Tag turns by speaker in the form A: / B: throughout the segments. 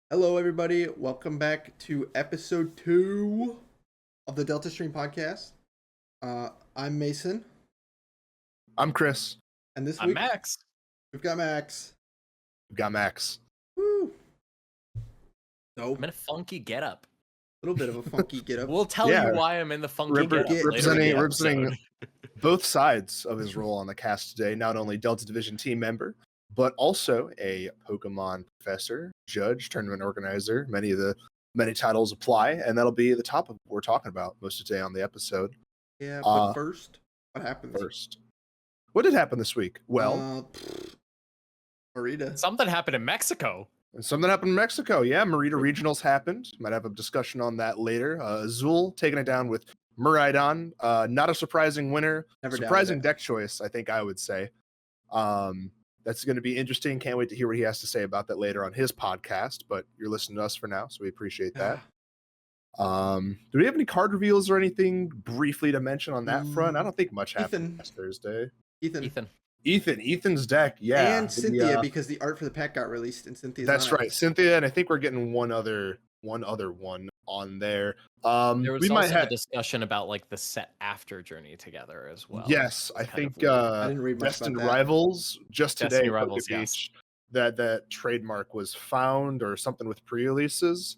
A: Hello, everybody. Welcome back to episode 2 of the Delta Stream podcast. I'm Mason,
B: I'm Chris.
A: and this
C: I'm
A: week
C: Max.
A: we've got Max.
B: We've got Max.
A: Woo! So,
C: I'm in a funky getup.
A: a little bit of a funky get up.
C: We'll tell
B: Yeah.
C: you why I'm in the funky getup later in the
B: Representing
C: episode.
B: both sides of his role on the cast today. Not only Delta Division team member, but also a Pokemon professor, judge, tournament organizer. Many titles apply, and that'll be the top of what we're talking about most of today on the episode.
A: Yeah, but first, what happens?
B: What did happen this week? Well,
A: Marita.
C: Something happened in Mexico.
B: something happened in Mexico. Yeah, Merida Regionals happened. Might have a discussion on that later. Azul taking it down with Miraidon. Not a surprising winner.
A: Never
B: Surprising
A: doubted
B: deck choice, I think I would say. That's going to be interesting. Can't wait to hear what he has to say about that later on his podcast. But you're listening to us for now, so we appreciate that. Do we have any card reveals or anything briefly to mention on that front? I don't think much happened last Thursday. Ethan's deck, yeah,
A: And Cynthia, because the art for the pack got released, and Cynthia's
B: that's
A: on
B: right,
A: it.
B: Cynthia, and I think we're getting one other one on there.
C: There was
B: we
C: also
B: might have
C: a discussion about like the set after Journey Together as well.
B: Yes, I
C: Kind
B: think
C: of weird.
A: I didn't read much
B: Destined
A: about that.
B: Rivals just
C: Destiny
B: today.
C: Rivals,
B: Poke
C: yes.
B: Beach, that trademark was found or something with pre-releases.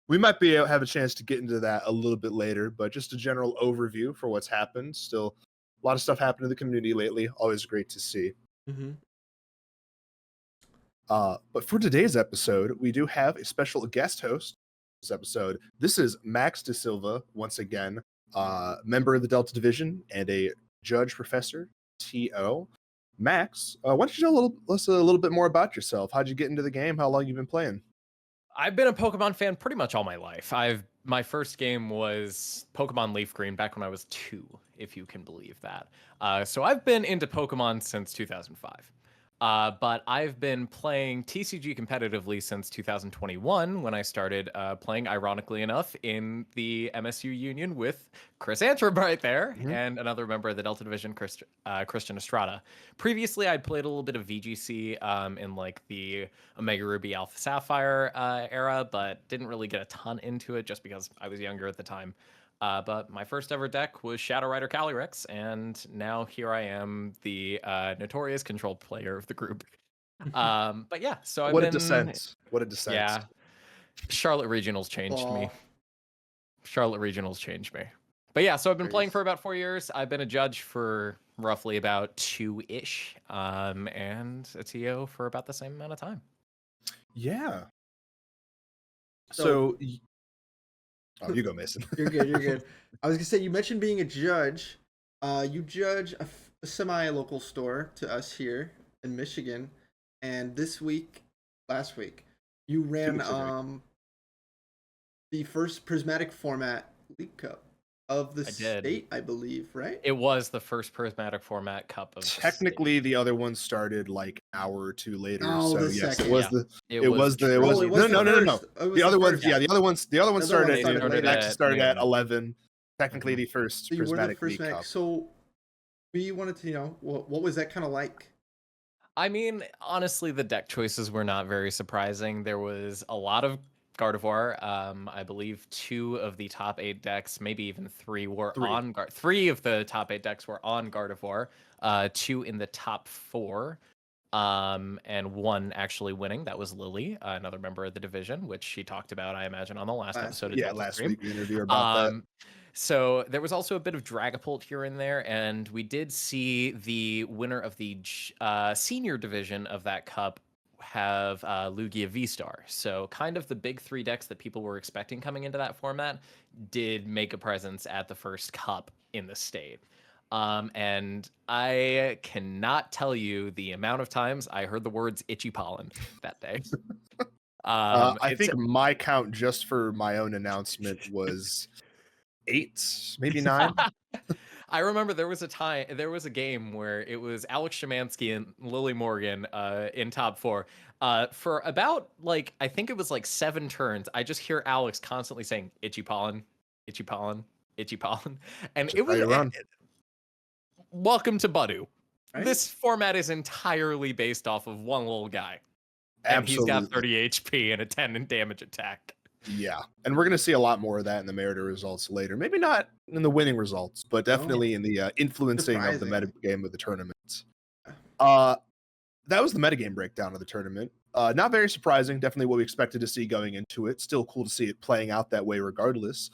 B: We might have a chance to get into that a little bit later, but just a general overview for what's happened. Still, a lot of stuff happened in the community lately. Always great to see.
A: Mm-hmm.
B: But for today's episode, we do have a special guest host. This episode, this is Max De Silva once again, member of the Delta Division and a judge professor. TO. Max, why don't you tell us a little bit more about yourself? How'd you get into the game? How long you been playing?
C: I've been a Pokemon fan pretty much all my life. My first game was Pokemon Leaf Green back when I was 2, if you can believe that. So I've been into Pokemon since 2005. But I've been playing TCG competitively since 2021 when I started playing, ironically enough, in the MSU Union with Chris Antrim right there and another member of the Delta Division, Christian Estrada. Previously, I'd played a little bit of VGC in like the Omega Ruby Alpha Sapphire era, but didn't really get a ton into it just because I was younger at the time. But my first ever deck was Shadow Rider Calyrex, and now here I am, the notorious control player of the group. But yeah, so I've
B: What
C: been...
B: a descent. What a descent.
C: Yeah. Charlotte Regionals changed me. Charlotte Regionals changed me. But yeah, so I've been playing for about 4 years. I've been a judge for roughly about 2-ish, and a TO for about the same amount of time.
B: Yeah. So oh, you go, Mason.
A: You're good. I was gonna say, you mentioned being a judge. You judge a semi-local store to us here in Michigan, and last week, you ran the first Prismatic format League Cup of the state, I believe, right?
C: It was the first Prismatic format cup of
B: Technically, the other one started like an hour or two later.
A: Oh,
B: so
A: the
B: yes,
A: second.
B: it was the
A: The
B: other one started at 11. Technically, the first
A: So you were the
B: Prismatic
A: first
B: League
A: Mac.
B: Cup.
A: So we wanted to know what was that kind of like?
C: I mean, honestly, the deck choices were not very surprising. There was a lot of Gardevoir. I believe 2 of the top 8 decks, maybe even 3, were on Gardevoir. 3 of the top 8 decks were on Gardevoir. 2 in the top 4. And 1 actually winning. That was Lily, another member of the division, which she talked about, I imagine, on the last episode.
B: Last week we interviewed about that.
C: So there was also a bit of Dragapult here and there, and we did see the winner of the senior division of that cup have Lugia V-Star. So kind of the big 3 decks that people were expecting coming into that format did make a presence at the first cup in the state. And I cannot tell you the amount of times I heard the words itchy pollen that day.
B: I think my count just for my own announcement was 8, maybe 9.
C: I remember there was a game where it was Alex Szymanski and Lily Morgan in top 4. For about, like, I think it was like 7 turns, I just hear Alex constantly saying, itchy pollen, itchy pollen, itchy pollen. And it was... Welcome to Budu. Right? This format is entirely based off of one little guy. And he's got
B: Absolutely.
C: 30 HP and a 10 in damage attack.
B: Yeah. And we're going to see a lot more of that in the Meritor results later. Maybe not in the winning results, but definitely in the influencing of the
A: Surprising.
B: metagame of the tournament.
A: Yeah.
B: That was the metagame breakdown of the tournament. Not very surprising. Definitely what we expected to see going into it. Still cool to see it playing out that way regardless.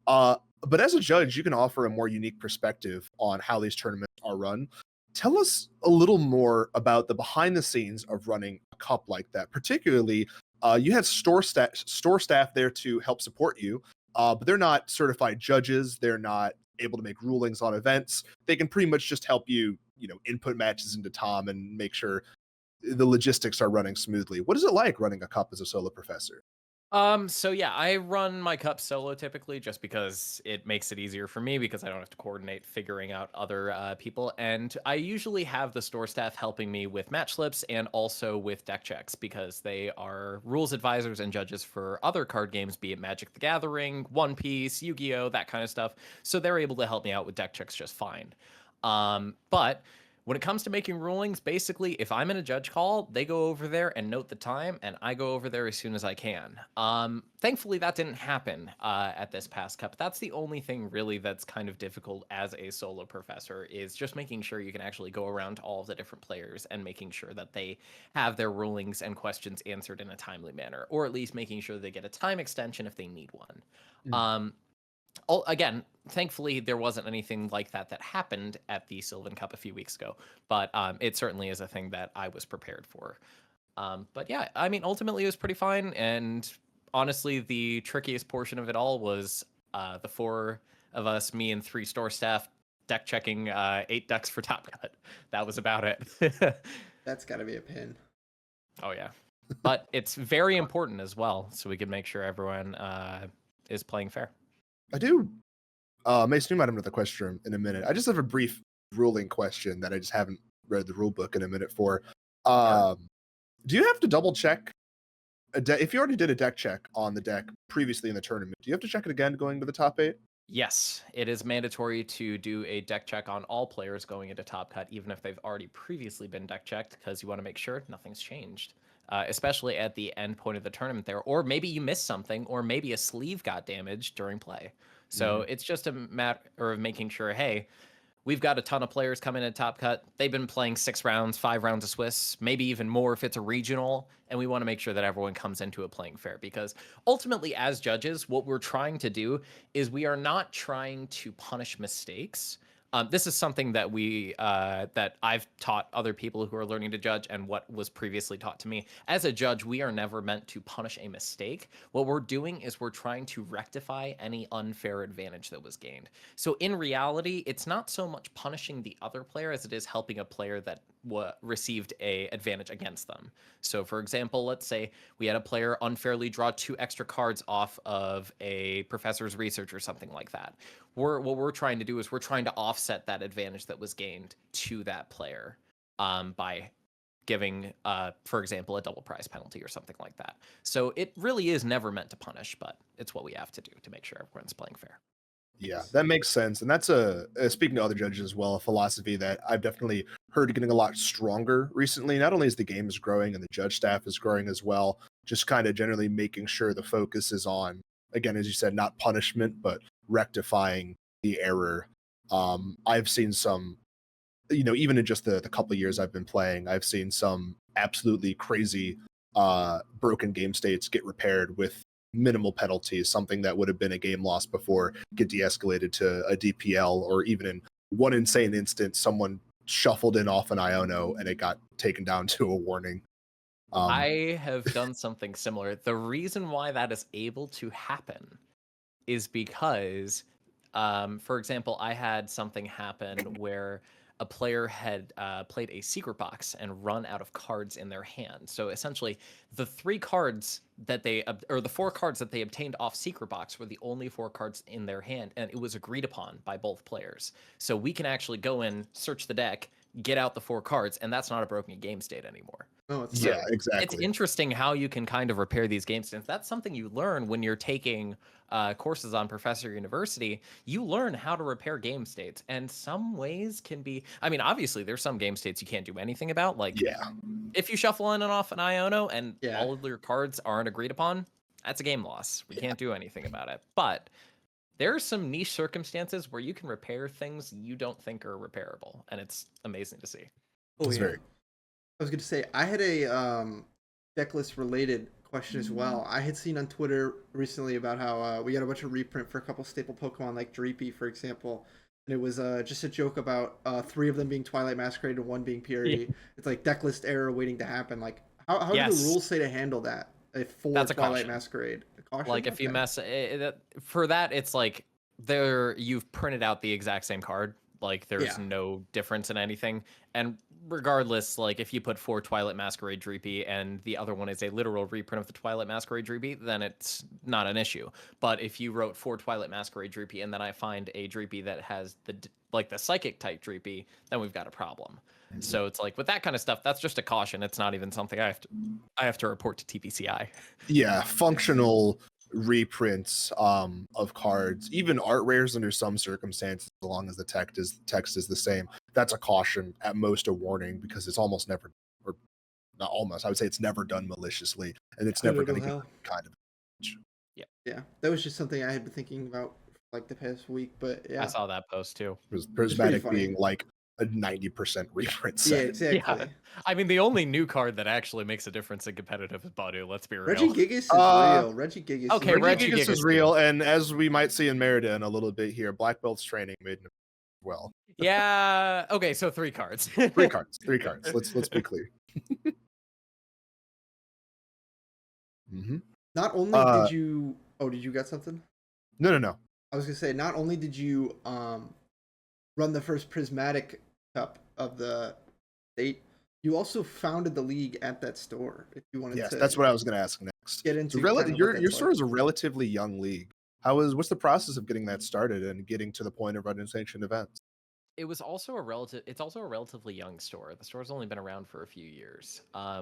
B: But as a judge, you can offer a more unique perspective on how these tournaments are run. Tell us a little more about the behind the scenes of running a cup like that. Particularly, you have store staff there to help support you, but they're not certified judges. They're not able to make rulings on events. They can pretty much just help you, input matches into Tom and make sure the logistics are running smoothly. What is it like running a cup as a solo professor?
C: So yeah, I run my cup solo typically just because it makes it easier for me because I don't have to coordinate figuring out other people. And I usually have the store staff helping me with match slips and also with deck checks because they are rules advisors and judges for other card games, be it Magic the Gathering, One Piece, Yu-Gi-Oh, that kind of stuff. So they're able to help me out with deck checks just fine. But when it comes to making rulings, basically, if I'm in a judge call, they go over there and note the time, and I go over there as soon as I can. Thankfully, that didn't happen at this past cup. That's the only thing really that's kind of difficult as a solo professor is just making sure you can actually go around to all of the different players and making sure that they have their rulings and questions answered in a timely manner, or at least making sure they get a time extension if they need one. Um, Again, thankfully, there wasn't anything like that happened at the Sylvan Cup a few weeks ago, but it certainly is a thing that I was prepared for. But yeah, I mean, ultimately, it was pretty fine. And honestly, the trickiest portion of it all was the four of us, me and three store staff, deck checking 8 decks for Top Cut. That was about it.
A: That's got to be a pin.
C: Oh, yeah. But it's very important as well, so we can make sure everyone is playing fair.
B: I do. Mason, you might have another question in a minute. I just have a brief ruling question that I just haven't read the rule book in a minute for. Do you have to double check if you already did a deck check on the deck previously in the tournament? Do you have to check it again going to the top 8?
C: Yes, it is mandatory to do a deck check on all players going into Top Cut, even if they've already previously been deck checked, because you want to make sure nothing's changed. Especially at the end point of the tournament there, or maybe you missed something, or maybe a sleeve got damaged during play. So it's just a matter of making sure, hey, we've got a ton of players coming in Top Cut. They've been playing 6 rounds, 5 rounds of Swiss, maybe even more if it's a regional. And we want to make sure that everyone comes into it playing fair because ultimately, as judges, what we're trying to do is we are not trying to punish mistakes. This is something that that I've taught other people who are learning to judge and what was previously taught to me. As a judge, we are never meant to punish a mistake. What we're doing is we're trying to rectify any unfair advantage that was gained. So in reality, it's not so much punishing the other player as it is helping a player that received a advantage against them. So for example, let's say we had a player unfairly draw 2 extra cards off of a professor's research or something like that. What we're trying to do is we're trying to offset that advantage that was gained to that player by giving, for example, a double prize penalty or something like that. So it really is never meant to punish, but it's what we have to do to make sure everyone's playing fair.
B: Yeah, that makes sense. And that's speaking to other judges as well, a philosophy that I've definitely heard getting a lot stronger recently. Not only as the game is growing and the judge staff is growing as well, just kind of generally making sure the focus is on, again, as you said, not punishment, but rectifying the error. I've seen some, even in just the couple of years I've been playing, I've seen some absolutely crazy broken game states get repaired with minimal penalties, something that would have been a game loss before get de-escalated to a DPL, or even in one insane instance, someone shuffled in off an Iono and it got taken down to a warning.
C: I have done something similar. The reason why that is able to happen is because, for example, I had something happen where a player had played a secret box and run out of cards in their hand. So essentially, the 3 cards that or the 4 cards that they obtained off secret box were the only 4 cards in their hand, and it was agreed upon by both players. So we can actually go in, search the deck, get out the 4 cards, and that's not a broken game state anymore.
A: Oh, it's
C: So
B: Yeah,
A: not.
C: it's
B: exactly.
C: interesting how you can kind of repair these game states. That's something you learn when you're taking courses on Professor University. You learn how to repair game states, and some ways can be. I mean, obviously, there's some game states you can't do anything about. Like,
B: Yeah.
C: if you shuffle in and off an Iono and
A: Yeah.
C: all of your cards aren't agreed upon, that's a game loss. We can't do anything about it. But there are some niche circumstances where you can repair things you don't think are repairable, and it's amazing to see.
A: Oh
B: It's
A: yeah.
B: very
A: I was going to say I had a checklist related question as well. I had seen on Twitter recently about how we got a bunch of reprint for a couple staple Pokemon like Dreepy, for example, and it was just a joke about 3 of them being Twilight Masquerade and 1 being Purity. It's like decklist error waiting to happen. Like how do the
C: Yes.
A: rules say to handle that? If 4
C: That's a
A: Twilight
C: caution.
A: Masquerade, a caution.
C: Like if you
A: Okay.
C: mess for that, it's like you've printed out the exact same card. Like there's
A: Yeah.
C: no difference in anything. And regardless, like if you put 4 Twilight Masquerade Dreepy and the other one is a literal reprint of the Twilight Masquerade Dreepy, then it's not an issue. But if you wrote 4 Twilight Masquerade Dreepy and then I find a Dreepy that has the psychic type Dreepy, then we've got a problem. So it's like with that kind of stuff, that's just a caution. It's not even something I have to report to TPCI.
B: Yeah, functional reprints of cards, even art rares under some circumstances, as long as the text is the same. That's a caution, at most a warning, because it's almost never, or not almost, I would say it's never done maliciously, and it's
A: I
B: never
A: don't
B: going
A: know
B: to
A: how.
B: get kind of.
A: Yeah, that was just something I had been thinking about like the past week, but yeah.
C: I saw that post too.
B: Prismatic
A: funny.
B: being like a 90% reprint
A: Yeah,
B: set.
A: exactly.
C: Yeah. I mean, the only new card that actually makes a difference in competitive is Badu. Let's be real.
A: Reggie Gigas is real. Reggie Gigas.
C: Okay,
A: is
C: Reggie
B: Gigas
C: Gigas
B: is
C: too.
B: real, and as we might see in Merida in a little bit here, Black Belt's training made an well.
C: Yeah. Okay, so 3 cards.
B: 3 cards. 3 cards. Let's be clear. Mm-hmm.
A: Not only did you. Oh, did you got something?
B: No.
A: I was gonna say, not only did you run the first Prismatic Cup of the state, you also founded the league at that store. If you wanted
B: Yes,
A: to,
B: that's what I was going to ask next.
A: get into
B: Your store is a relatively young league. What's the process of getting that started and getting to the point of running sanctioned events?
C: It's also a relatively young store. The store's only been around for a few years.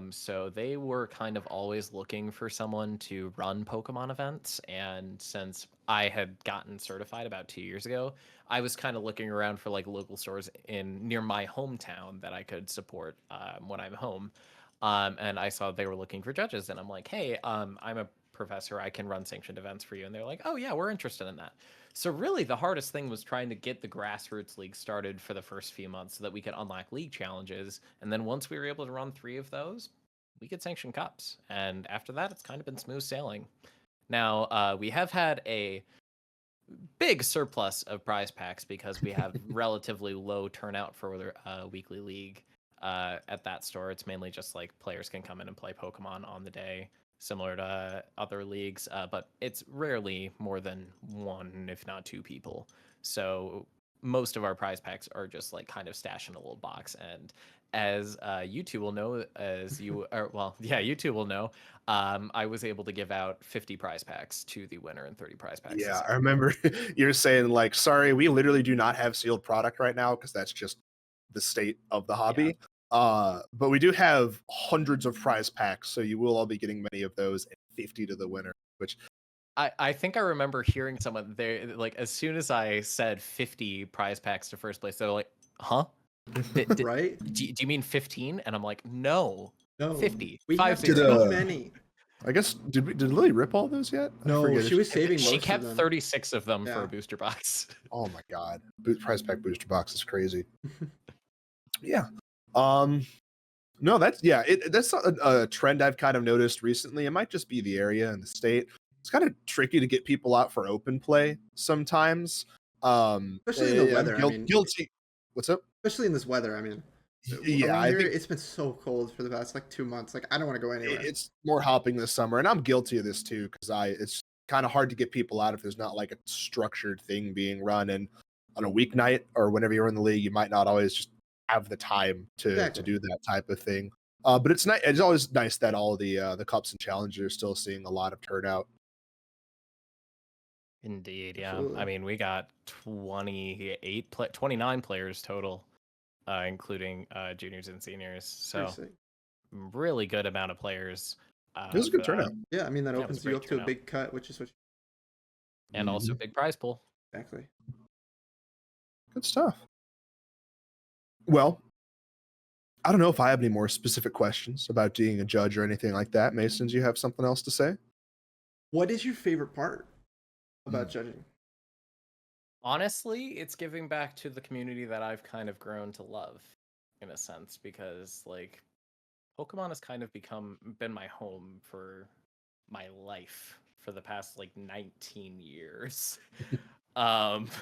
C: So they were kind of always looking for someone to run Pokemon events. And since I had gotten certified about 2 years ago, I was kind of looking around for like local stores near my hometown that I could support when I'm home. And I saw they were looking for judges, and I'm like, hey, I'm a professor. I can run sanctioned events for you. And they're like, oh yeah, we're interested in that. So really the hardest thing was trying to get the grassroots league started for the first few months so that we could unlock league challenges. And then once we were able to run 3 of those, we could sanction cups. And after that, it's kind of been smooth sailing. Now, we have had a big surplus of prize packs because we have relatively low turnout for weekly league at that store. It's mainly just like players can come in and play Pokemon on the day, similar to other leagues, but it's rarely more than 1, if not 2 people. So most of our prize packs are just like kind of stashed in a little box. And as you two will know, you two will know, I was able to give out 50 prize packs to the winner and 30 prize packs.
B: Yeah, I remember you're saying like, sorry, we literally do not have sealed product right now because that's just the state of the hobby. But we do have hundreds of prize packs, so you will all be getting many of those and 50 to the winner, which
C: I think I remember hearing someone there, like as soon as I said 50 prize packs to first place, they're like, huh?
A: right?
C: Do you mean 15? And I'm like, no,
A: No,
C: 50.
A: We
C: 5
A: have
C: 0.
A: too many.
B: I guess did Lily rip all those yet? I
A: No,
B: forget
A: she
B: if
A: was saving
C: She
A: most
C: kept
A: of them.
C: 36 of them for
A: Yeah.
C: a booster box.
B: Oh my god, prize pack booster box is crazy. Yeah. No, that's a trend I've kind of noticed recently. It might just be the area and the state. It's kind of tricky to get people out for open play sometimes.
A: Especially in the weather. I mean,
B: guilty. What's up?
A: especially in this weather. I mean,
B: Yeah,
A: around
B: I
A: here
B: think
A: it's been so cold for the past like 2 months. Like I don't want to go anywhere.
B: it's more hopping this summer, and I'm guilty of this too because it's kind of hard to get people out if there's not like a structured thing being run. And on a weeknight or whenever you're in the league, you might not always just have the time to do that type of thing. But it's nice. It's always nice that all the cups and challenges are still seeing a lot of turnout.
C: Indeed, yeah.
A: Absolutely.
C: I mean, we got 29 players total. including juniors and seniors.
A: Pretty
C: So
A: sick.
C: really good amount of players.
B: It was a
C: For
B: good
C: that.
B: turnout.
A: Yeah, I mean that
C: Yeah, it was a
A: opens you
C: great
A: up to a
C: turnout.
A: big cut, which is what
C: And also big prize pool.
A: exactly.
B: Good stuff. Well, I don't know if I have any more specific questions about being a judge or anything like that. Mason, do you have something else to say?
A: What is your favorite part about
B: Mm.
A: judging?
C: Honestly, it's giving back to the community that I've kind of grown to love, in a sense, because like Pokemon has kind of been my home for my life for the past like 19 years.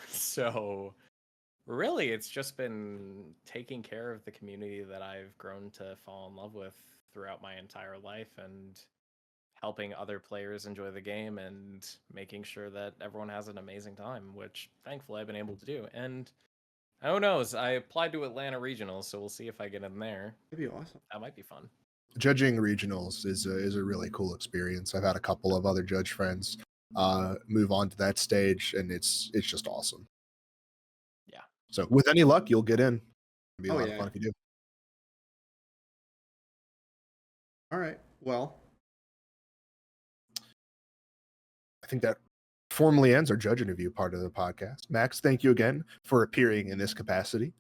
C: So really it's just been taking care of the community that I've grown to fall in love with throughout my entire life and helping other players enjoy the game and making sure that everyone has an amazing time, which thankfully I've been able to do. And who knows? I applied to Atlanta Regionals, so we'll see if I get in there.
A: That'd be awesome.
C: That might be fun.
B: Judging regionals is a really cool experience. I've had a couple of other judge friends move on to that stage, and it's just awesome.
C: Yeah.
B: So with any luck, you'll get in. It'll be a
A: Oh,
B: lot
A: yeah.
B: of fun if you do.
A: All right. Well,
B: I think that formally ends our judge interview part of the podcast. Max, thank you again for appearing in this capacity.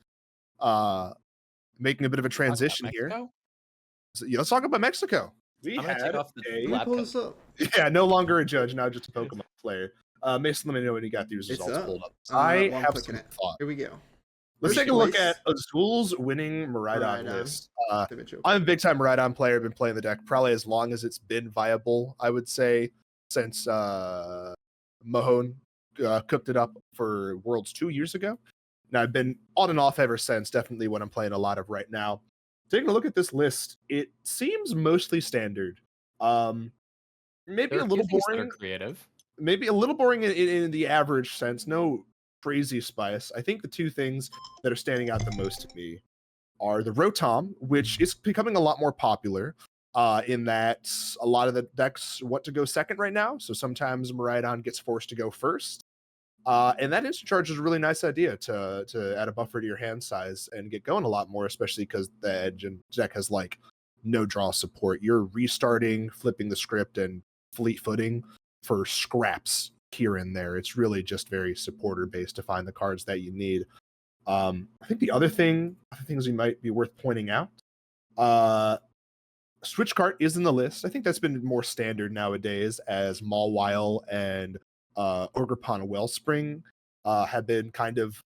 B: Making a bit of a transition here.
C: Mexico?
B: So, let's talk about Mexico. We
C: I'm gonna
B: had
C: take off the
A: let me
C: lab
A: pull
C: coat.
A: this up.
B: yeah, no longer a judge, now just a Pokemon player. Mason, let me know when you got these
A: It's
B: results
A: up.
B: pulled up.
A: Well,
B: I
A: I'm
B: have
A: clicking
B: some
A: it.
B: thought.
A: Here we go.
B: Let's
A: First
B: take a look
A: place,
B: at Azul's winning Miraidon
A: Miraidon.
B: list.
A: Damage open.
B: I'm a big time Miraidon player. Been playing the deck probably as long as it's been viable, I would say, since Mahone cooked it up for Worlds 2 years ago. And I've been on and off ever since, definitely what I'm playing a lot of right now. Taking a look at this list, it seems mostly standard. Maybe
C: There are
B: a
C: a
B: little
C: few things that
B: boring.
C: are creative.
B: Maybe a little boring in the average sense. No crazy spice. I think the two things that are standing out the most to me are the Rotom, which is becoming a lot more popular in that a lot of the decks want to go second right now. So sometimes Miraidon gets forced to go first. And that instant charge is a really nice idea to add a buffer to your hand size and get going a lot more, especially because the edge and deck has like no draw support. You're restarting, flipping the script, and fleet footing for scraps here and there. It's really just very supporter based to find the cards that you need. I think the other things you might be worth pointing out, Switch Cart is in the list. I think that's been more standard nowadays as Mawile and Ogerpon Wellspring have been kind of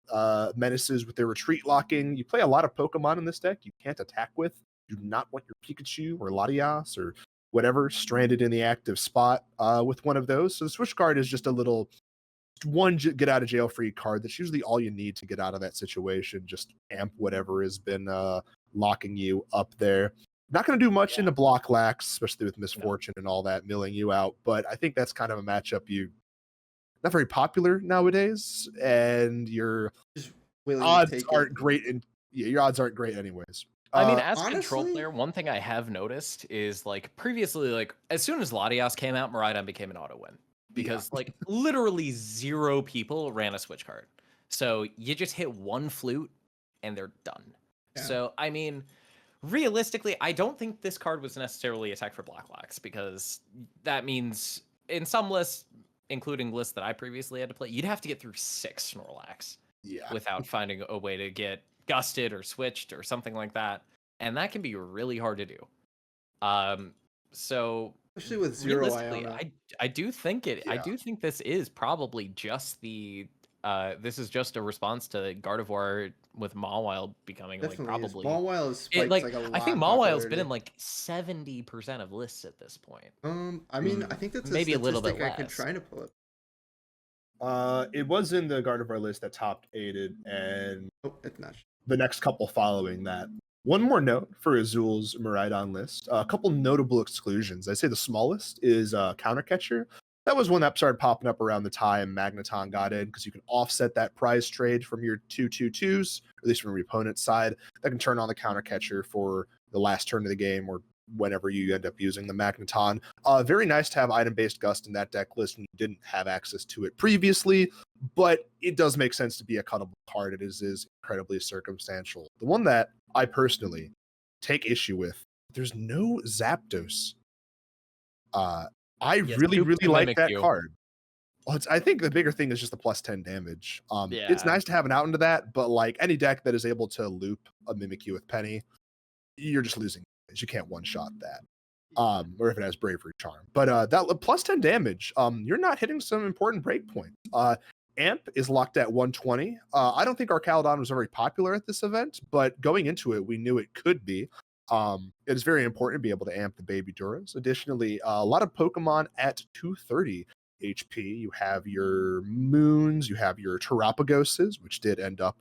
B: menaces with their retreat locking. You play a lot of Pokemon in this deck you can't attack with. You do not want your Pikachu or Latias or whatever stranded in the active spot with one of those. So the Switch Card is just a little get out of jail free card. That's usually all you need to get out of that situation. Just amp whatever has been locking you up there. Not going to do much into block lax, especially with Misfortune and all that milling you out. But I think that's kind of a matchup not very popular nowadays, and your
A: Just willing to
B: odds
A: take
B: aren't
A: it.
B: great. Your odds aren't great anyways.
C: I mean, as a control
A: honestly-
C: player, one thing I have noticed is like previously, like as soon as Latias came out, Miraidon became an auto win because like literally 0 people ran a switch card. So you just hit one flute and they're done.
A: Yeah.
C: So I mean, realistically, I don't think this card was necessarily attacked for Black Lax because that means in some lists, including lists that I previously had to play, you'd have to get through 6 Snorlax without finding a way to get gusted or switched or something like that, and that can be really hard to do. So
A: especially with 0
C: realistically,
A: Iona.
C: I do think I do think this is probably just this is just a response to Gardevoir with Mawile becoming
A: Definitely
C: like probably
A: Mawile is spiked
C: like
A: a lot.
C: I think
A: of
C: Mawile's been
A: popularity.
C: in like 70% of lists at this point.
A: I mean, I think that's
C: maybe a little bit
A: statistic I could
C: less.
A: try to pull up.
B: It was in the Gardevoir list that topped aided, and
A: Oh, it's not.
B: the next couple following that. One more note for Azul's Miraidon list. A couple notable exclusions. I'd say the smallest is Countercatcher. That was one that started popping up around the time Magneton got in because you can offset that prize trade from your 2/2/2s, at least from your opponent's side. That can turn on the Countercatcher for the last turn of the game or whenever you end up using the Magneton. Very nice to have item-based Gust in that deck list when you didn't have access to it previously, but it does make sense to be a cuttable card. It is incredibly circumstantial. The one that I personally take issue with, there's no Zapdos. I really like that card. Well, I think the bigger thing is just the plus 10 damage. It's nice to have an out into that, but like any deck that is able to loop a Mimikyu with Penny, you're just losing. You can't one-shot that. Or if it has Bravery Charm. But that plus 10 damage, you're not hitting some important breakpoints. Amp is locked at 120. I don't think our Caledon was very popular at this event, but going into it, we knew it could be. It is very important to be able to amp the Baby Duras. Additionally, a lot of Pokemon at 230 HP. You have your Moons, you have your Terapagoses, which did end up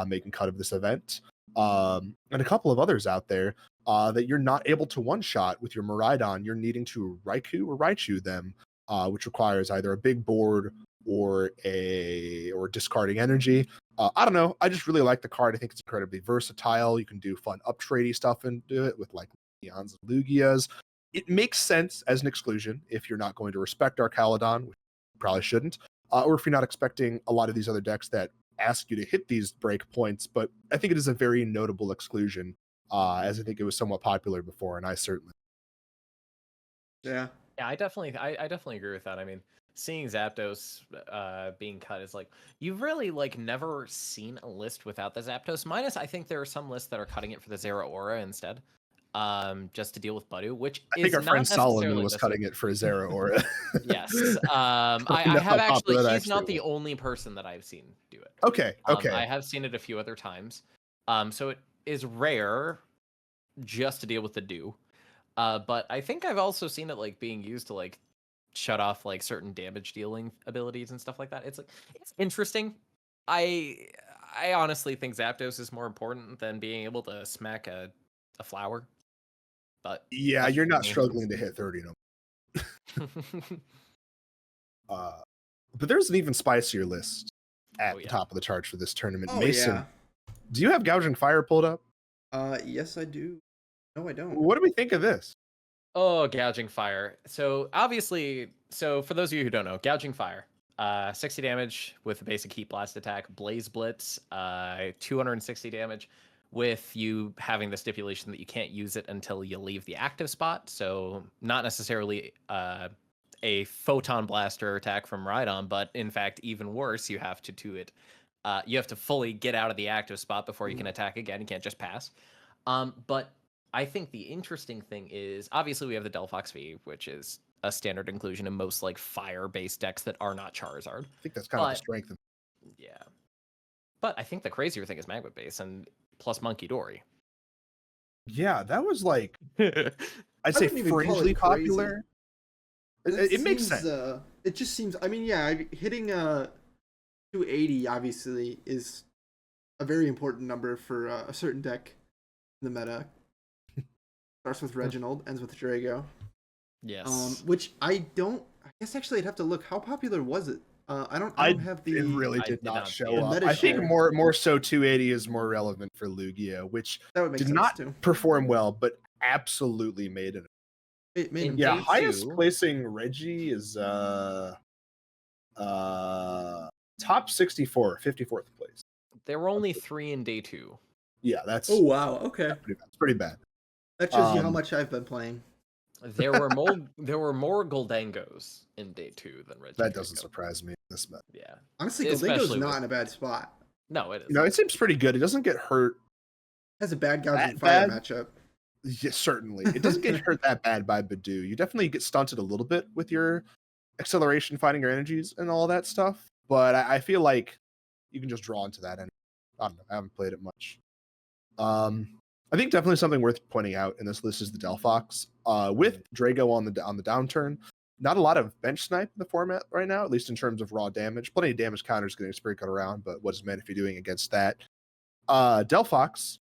B: making cut of this event, and a couple of others out there that you're not able to one-shot with your Miraidon. You're needing to Raichu them, which requires either a big board or discarding energy. I don't know. I just really like the card. I think it's incredibly versatile. You can do fun up-tradey stuff into it with like Leons and Lugias. It makes sense as an exclusion if you're not going to respect our Caledon, which you probably shouldn't, or if you're not expecting a lot of these other decks that ask you to hit these break points. But I think it is a very notable exclusion, as I think it was somewhat popular before, and I certainly.
C: Yeah, I definitely agree with that. I mean, seeing Zapdos being cut is like, you've really like never seen a list without the Zapdos. Minus, I think there are some lists that are cutting it for the Zeraora instead, just to deal with Budu, which
B: I think our friend Solomon was cutting it for Zeraora.
C: Yes, I have actually. He's not the only person that I've seen do it.
B: Okay.
C: I have seen it a few other times. So it is rare just to deal with the Dew. But I think I've also seen it like being used to like shut off like certain damage dealing abilities and stuff like that. It's like, it's interesting. I honestly think Zapdos is more important than being able to smack a flower. But
B: yeah, you're not struggling to hit 30 no. But there's an even spicier list at the top of the charts for this tournament. Mason, do you have Gouging Fire pulled up?
A: Yes, I do. No, I don't.
B: What do we think of this?
C: Oh, Gouging Fire. So obviously, for those of you who don't know, Gouging Fire, 60 damage with a basic Heat Blast attack, Blaze Blitz, 260 damage, with you having the stipulation that you can't use it until you leave the active spot. So not necessarily a Photon Blaster attack from Rhydon, but in fact, even worse, you have to do it. You have to fully get out of the active spot before you can attack again. You can't just pass. But I think the interesting thing is, obviously we have the Delphox V, which is a standard inclusion in most like fire-based decks that are not Charizard.
B: I think that's kind of the strength of.
C: Yeah. But I think the crazier thing is Magma Base and plus Monkey Dory.
B: Yeah, that was like, I'd say fringely popular. It makes sense.
A: It just seems, I mean, yeah, hitting 280 obviously is a very important number for a certain deck in the meta. Starts with Reginald, ends with Drago.
C: Yes.
A: Which I guess actually I'd have to look. How popular was it? I don't have the.
B: It really did not show up. I think more so 280 is more relevant for Lugia, which did not perform well, but absolutely made it.
A: It made
B: yeah, highest placing Reggie is top 64, 54th place.
C: There were only 3 in day 2.
B: Yeah, that's.
A: Oh wow, okay.
B: It's pretty bad.
A: That shows you how much I've been playing.
C: There were more Goldangos in day 2 than Reggie.
B: That doesn't surprise me. This month.
C: Yeah.
A: Honestly, Goldango's not in a bad spot.
C: No, it is.
B: You know, it seems pretty good. It doesn't get hurt.
A: Has a bad Gouging Fire matchup.
B: Yeah, certainly. It doesn't get hurt that bad by Budu. You definitely get stunted a little bit with your acceleration, finding your energies, and all that stuff. But I feel like you can just draw into that. And I don't know. I haven't played it much. I think definitely something worth pointing out in this list is the Delphox. With Drago on the downturn, not a lot of bench snipe in the format right now, at least in terms of raw damage. Plenty of damage counters getting Spirit Cut around, but what is meant if you're doing against that? Delphox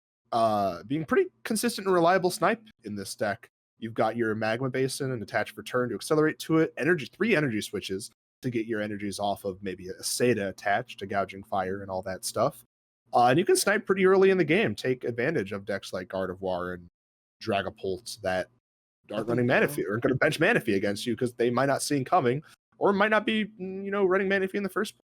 B: being pretty consistent and reliable snipe in this deck. You've got your Magma Basin and Attach Return to accelerate to it. 3 energy switches to get your energies off of maybe a Seda attached to Gouging Fire and all that stuff. And you can snipe pretty early in the game. Take advantage of decks like Gardevoir and Dragapult that aren't running Manaphy or going to bench Manaphy against you because they might not see him coming or might not be, running Manaphy in the first place.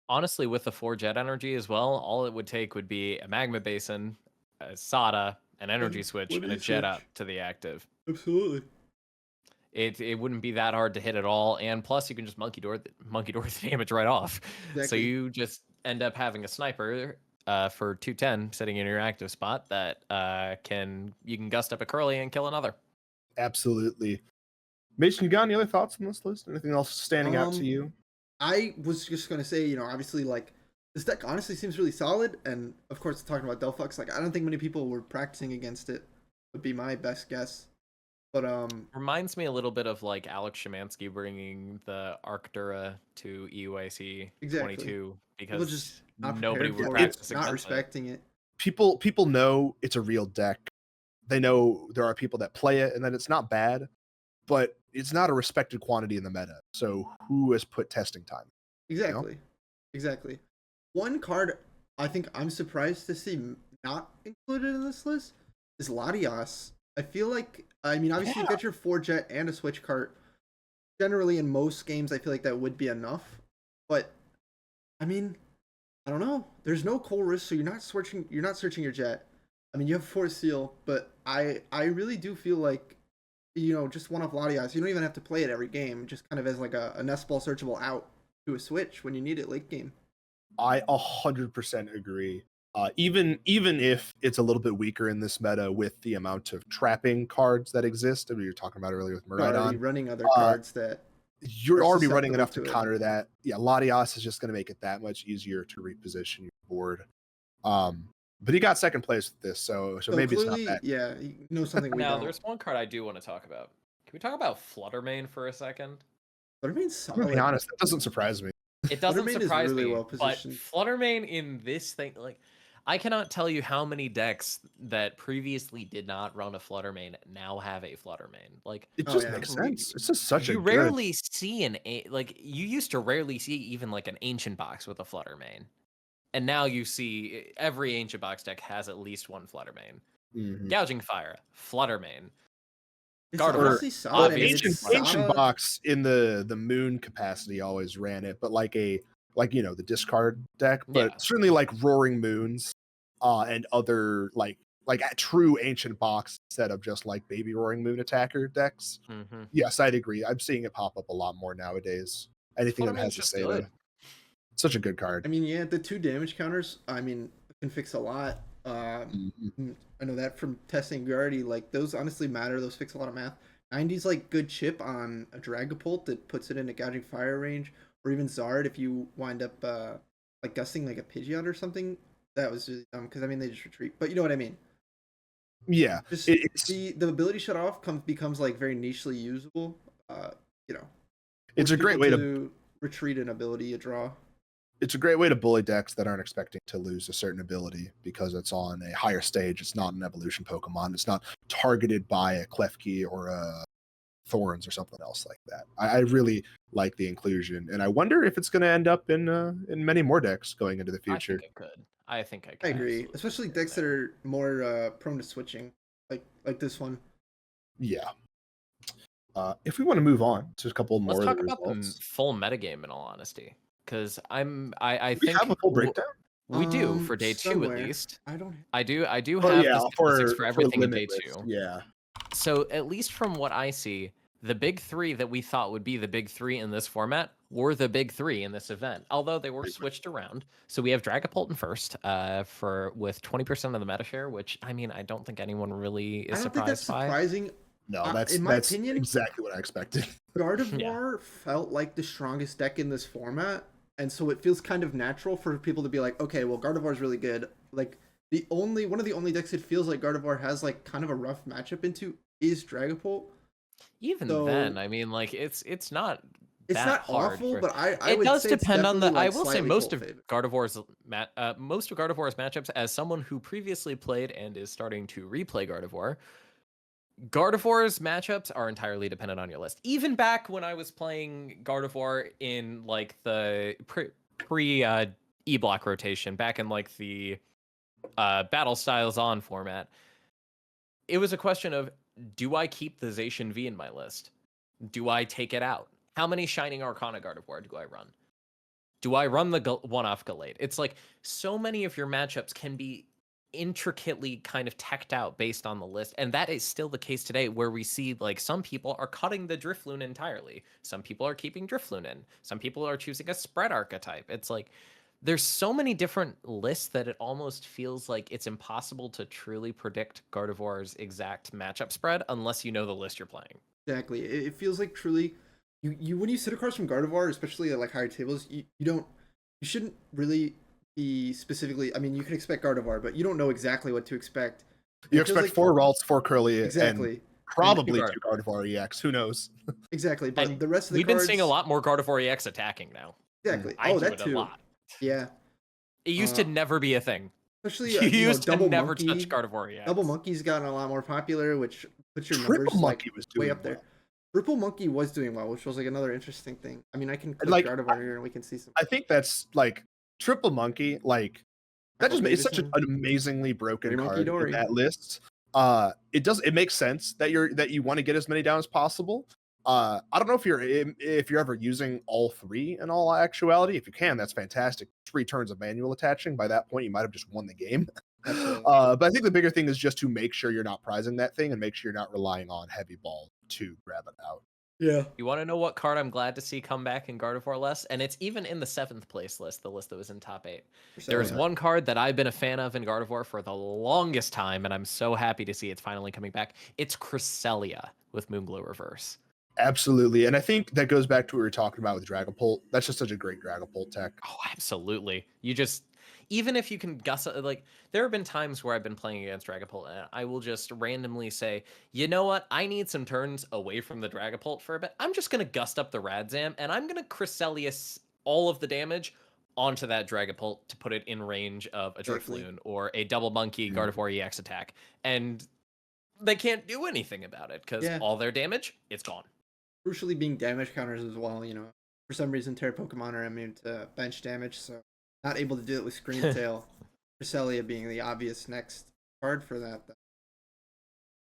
C: Honestly, with the 4 jet energy as well, all it would take would be a magma basin, a Sada, an energy switch, and a jet up to the active.
A: Absolutely.
C: It wouldn't be that hard to hit at all, and plus you can just monkey door the damage right off. So
A: Exactly.
C: you just end up having a sniper for 210 sitting in your active spot that you can gust up a curly and kill another.
B: Absolutely. Mason, you got any other thoughts on this list? Anything else standing out to you?
A: I was just gonna say, obviously, like, this deck honestly seems really solid, and of course, talking about Delphux, like, I don't think many people were practicing against it. Would be my best guess. But
C: reminds me a little bit of like Alex Szymanski bringing the Arctura to EUIC 22 because
A: just not
C: nobody
A: prepared
C: would
A: for
C: practice
A: it, not
C: against
A: respecting it.
B: People know it's a real deck. They know there are people that play it and that it's not bad, but it's not a respected quantity in the meta. So who has put testing time?
A: Exactly. Exactly. One card I think I'm surprised to see not included in this list is Latias. I feel like, obviously you get your 4 jet and a switch cart. Generally, in most games, I feel like that would be enough. But, I don't know. There's no coal risk, so you're not searching your jet. You have Force Seal, but I really do feel like, just one of Latias. You don't even have to play it every game, just kind of as like a nest ball searchable out to a switch when you need it late game.
B: I 100% agree. Even if it's a little bit weaker in this meta with the amount of trapping cards that exist, we were talking about earlier with Maridon.
A: Already running other cards that
B: you're already running enough to counter that. Yeah, Latias is just going to make it that much easier to reposition your board. But he got second place with this, so maybe
A: clearly,
B: it's not bad.
A: Yeah, he knows something we don't.
C: There's one card I do want to talk about. Can we talk about Fluttermane for a second?
A: Fluttermane's solid.
B: I'm gonna be honest, that doesn't surprise me.
C: It doesn't surprise
A: really
C: me,
A: well
C: but
A: positioned.
C: Fluttermane in this thing, like, I cannot tell you how many decks that previously did not run a Fluttermane now have a Fluttermane. Like,
B: it just makes sense. It's just such you
C: rarely see you used to rarely see even like an ancient box with a Fluttermane, and now you see every ancient box deck has at least one Fluttermane.
B: Mm-hmm.
C: Gouging Fire, Fluttermane.
B: Ancient box in the moon capacity always ran it, but like the discard deck, but certainly like Roaring Moons, and other like a true ancient box instead of just like baby Roaring Moon attacker decks.
C: Mm-hmm.
B: Yes, I'd agree. I'm seeing it pop up a lot more nowadays. Anything that has a Seda. Such a good card.
A: The 2 damage counters, can fix a lot. I know that from testing Guardi, like those honestly matter. Those fix a lot of math. 90's like good chip on a Dragapult that puts it in a Gouging Fire range, or even Zard if you wind up like gusting like a Pidgeot or something. That was really dumb because they just retreat. But you know what I mean?
B: Yeah.
A: Just the ability shut off becomes like very nichely usable.
B: It's a great way to
A: retreat an ability you draw.
B: It's a great way to bully decks that aren't expecting to lose a certain ability because it's on a higher stage. It's not an evolution Pokemon. It's not targeted by a Klefki or a Thorns or something else like that. I really like the inclusion, and I wonder if it's going to end up in many more decks going into the future.
C: I think I could.
A: I agree, especially decks that are more prone to switching, like this one.
B: Yeah. If we want to move on to a couple more,
C: let's talk about the full metagame. In all honesty. Because I think
B: we have a full breakdown.
C: We do for day 2 at least.
A: I do
C: have the statistics for everything in day 2.
B: Yeah.
C: So at least from what I see, the big 3 that we thought would be the big 3 in this format were the big 3 in this event. Although they were switched around. So we have Dragapult in first, with 20% of the meta share, which I don't think anyone really is surprised by.
A: Think that's surprising.
B: No, that's in my opinion exactly what I expected.
A: Gardevoir felt like the strongest deck in this format. And so it feels kind of natural for people to be like, okay, well, Gardevoir is really good. Like one of the only decks it feels like Gardevoir has like kind of a rough matchup into is Dragapult.
C: Even then, it's not.
A: It's not awful, but
C: it does depend on the. I will say most of Gardevoir's matchups. As someone who previously played and is starting to replay Gardevoir's matchups are entirely dependent on your list. Even back when I was playing Gardevoir in like the pre E-block rotation, back in like the Battle Styles On format, it was a question of do I keep the Zacian V in my list? Do I take it out? How many Shining Arcana Gardevoir do I run? Do I run the one-off Gallade? It's like so many of your matchups can be intricately kind of teched out based on the list, and that is still the case today, where we see like some people are cutting the Drifloon entirely, some people are keeping Drifloon in, some people are choosing a spread archetype. It's like there's so many different lists that it almost feels like it's impossible to truly predict Gardevoir's exact matchup spread unless you know the list you're playing.
A: Exactly. It feels like truly, you when you sit across from Gardevoir, especially at like higher tables, you shouldn't really be specifically. I mean, you can expect Gardevoir, but you don't know exactly what to expect.
B: You
A: It feels
B: expect
A: like
B: 4 Ralts, 4 Curly, and
A: exactly,
B: probably
C: Gar-
B: 2 Gardevoir EX. Who knows?
A: exactly. But
C: And
A: the rest of the
C: we've
A: cards,
C: been seeing a lot more Gardevoir EX attacking now.
A: exactly.
C: I
A: Oh,
C: do
A: that
C: it a
A: too.
C: lot.
A: Yeah.
C: It used to never be a thing.
A: Especially
C: You used to
A: double
C: never
A: monkey.
C: touch Gardevoir EX.
A: Double monkey's gotten a lot more popular, which puts your
B: Triple
A: numbers
B: Monkey
A: like
B: was
A: way
B: doing
A: up there.
B: well.
A: Triple monkey was doing well, which was like another interesting thing. I mean, I can click
B: Like,
A: Gardevoir here and we can see some.
B: I think that's like Triple Monkey, like that just it's such an
A: Davison.
B: amazingly broken
A: Three Monkey
B: card in
A: Dory.
B: that list. It makes sense that you want to get as many down as possible. I don't know if you're ever using all 3 in all actuality. If you can, that's fantastic. 3 turns of manual attaching. By that point, you might have just won the game.
A: Absolutely.
B: But I think the bigger thing is just to make sure you're not prizing that thing and make sure you're not relying on heavy ball to grab it out.
A: Yeah.
C: You want to know what card I'm glad to see come back in Gardevoir less? And it's even in the 7th place list, the list that was in top 8. There's one card that I've been a fan of in Gardevoir for the longest time, and I'm so happy to see it's finally coming back. It's Cresselia with Moonglow Reverse.
B: Absolutely. And I think that goes back to what we were talking about with Dragapult. That's just such a great Dragapult tech.
C: Oh, absolutely. You just, even if you can like, there have been times where I've been playing against Dragapult and I will just randomly say, you know what? I need some turns away from the Dragapult for a bit. I'm just going to gust up the Radzam and I'm going to Cresselia all of the damage onto that Dragapult to put it in range of a Drifloon or a double monkey Gardevoir EX attack. And they can't do anything about it because all their damage, it's gone.
A: Crucially, being damage counters as well. For some reason, Terra Pokemon are immune to bench damage, so not able to do it with Scream Tail. Cresselia being the obvious next card for that.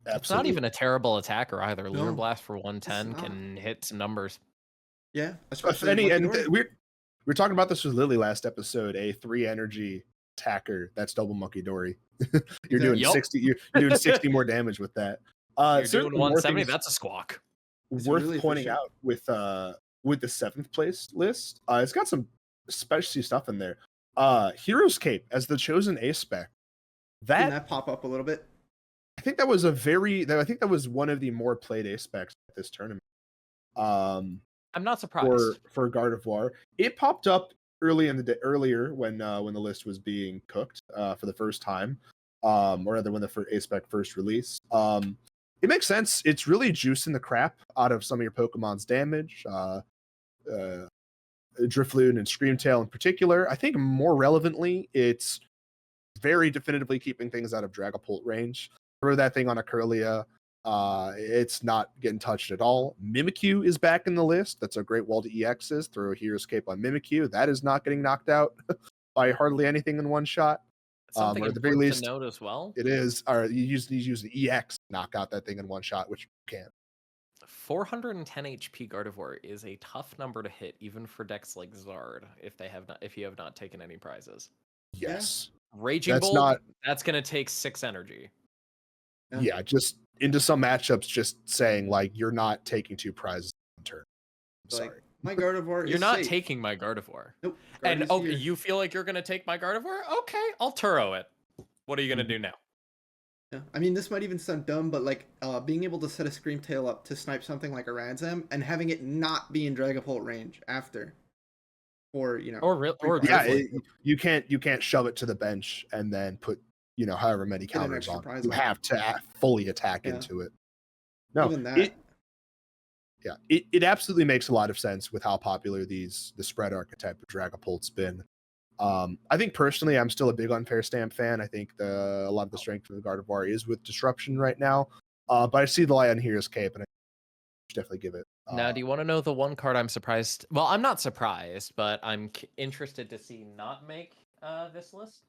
B: Absolutely.
C: It's not even a terrible attacker either.
A: No,
C: Lunar Blast for 110 can hit some numbers.
A: Yeah,
B: especially we're talking about this with Lily last episode. A 3 energy attacker that's double Monkey Dory. You're doing 60. You're doing 60 more damage with that.
C: You're doing 170. That's a squawk.
B: Worth really pointing out with the 7th place list. It's got some specialty stuff in there. Hero's Cape as the chosen ace spec.
A: That pop up a little bit.
B: I think that was one of the more played ace specs at this tournament.
C: I'm not surprised
B: for Gardevoir. It popped up earlier when the list was being cooked for the first time, or rather when the ace spec first released. It makes sense. It's really juicing the crap out of some of your Pokemon's damage. Drifloon and Screamtail in particular. I think more relevantly, it's very definitively keeping things out of Dragapult range. Throw that thing on a Curlia. It's not getting touched at all. Mimikyu is back in the list. That's a great wall to EXs. Throw a Hero's Cape on Mimikyu. That is not getting knocked out by hardly anything in one shot.
C: Something
B: or at the very least,
C: to note as well.
B: It is. Or you use the EX to knock out that thing in one shot, which you can't.
C: 410 HP Gardevoir is a tough number to hit, even for decks like Zard, if you have not taken any prizes.
B: Yes.
C: Raging Bolt, that's gonna take 6 energy.
B: Yeah, just into some matchups, just saying like you're not taking 2 prizes on turn. I'm sorry.
A: My Gardevoir
C: You're not taking my Gardevoir.
A: Nope.
C: And you feel like you're gonna take my Gardevoir? Okay, I'll Turo it. What are you gonna do now?
A: Yeah, I mean, this might even sound dumb, but like being able to set a Scream Tail up to snipe something like a Radzam and having it not be in Dragapult range after, or
B: you can't shove it to the bench and then put however many counters on. You have to fully attack into it. No,
A: even that.
B: It absolutely makes a lot of sense with how popular the spread archetype of Dragapult's been. I think personally, I'm still a big Unfair Stamp fan. I think a lot of the strength of the Gardevoir is with Disruption right now. But I see the light on Hero's Cape, and I definitely give it.
C: Now, do you want to know the one card I'm surprised? Well, I'm not surprised, but I'm interested to see not make this list.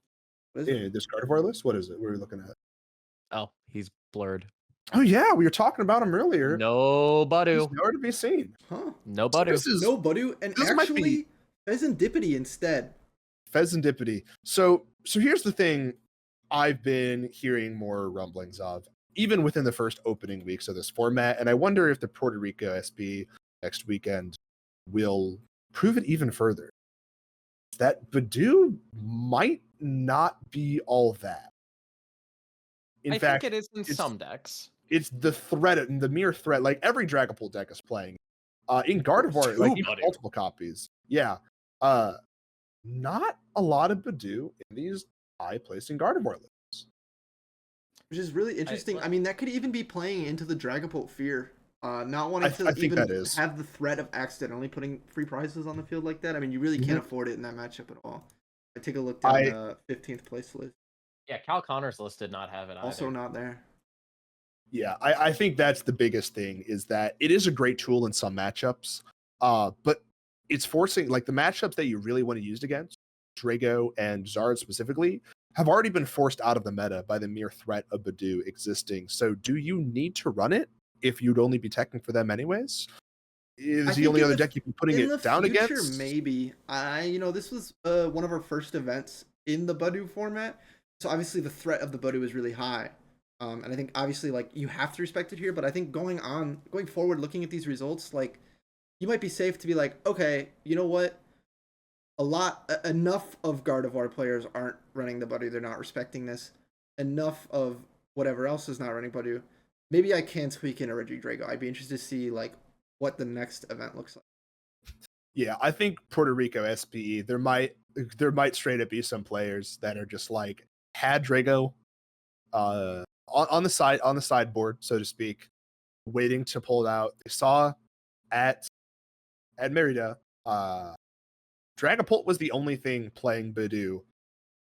B: This Gardevoir list? What is it? What are we looking at?
C: Oh, he's blurred.
B: Oh yeah, we were talking about him earlier.
C: No
B: He's
C: Badu.
B: nowhere to be seen.
A: Huh?
C: No
B: So
C: Badu.
B: this is
A: No Budu, and
B: this might be
A: actually Pheasantipity instead.
B: Pheasantipity. So here's the thing I've been hearing more rumblings of, even within the first opening weeks of this format, and I wonder if the Puerto Rico SP next weekend will prove it even further. That Badu might not be all that. In
C: I
B: fact,
C: think it is in
B: it's
C: some decks.
B: it's the threat, the mere threat. Like every Dragapult deck is playing. In Gardevoir, like even
C: Badu.
B: multiple copies. Yeah. Not a lot of Badu in these high placing Gardevoir lists.
A: Which is really interesting. I mean, that could even be playing into the Dragapult fear. Not wanting to
B: I think
A: even
B: that is.
A: have the threat of accidentally putting free prizes on the field like that. I mean, you really can't afford it in that matchup at all. I take a look down the 15th place list.
C: Yeah, Cal Connor's list did not have it either.
A: Also not there.
B: Yeah, I think that's the biggest thing, is that it is a great tool in some matchups, but it's forcing, like, the matchups that you really want to use against, Drago and Zard specifically, have already been forced out of the meta by the mere threat of Badu existing. So do you need to run it if you'd only be teching for them anyways? Is the only other deck you've been putting it down against?
A: Maybe. This was one of our first events in the Badu format, so obviously the threat of the Badu is really high. And I think obviously like you have to respect it here, but I think going forward, looking at these results, like you might be safe to be like, okay, you know what? Enough of Gardevoir players aren't running the Badu. They're not respecting this. Enough of whatever else is not running Badu. Maybe I can tweak in a Regidrago. I'd be interested to see like what the next event looks like.
B: Yeah, I think Puerto Rico SPE, there might straight up be some players that are just like had Drago on the sideboard, so to speak, waiting to pull it out. They saw at Merida, Dragapult was the only thing playing Badu.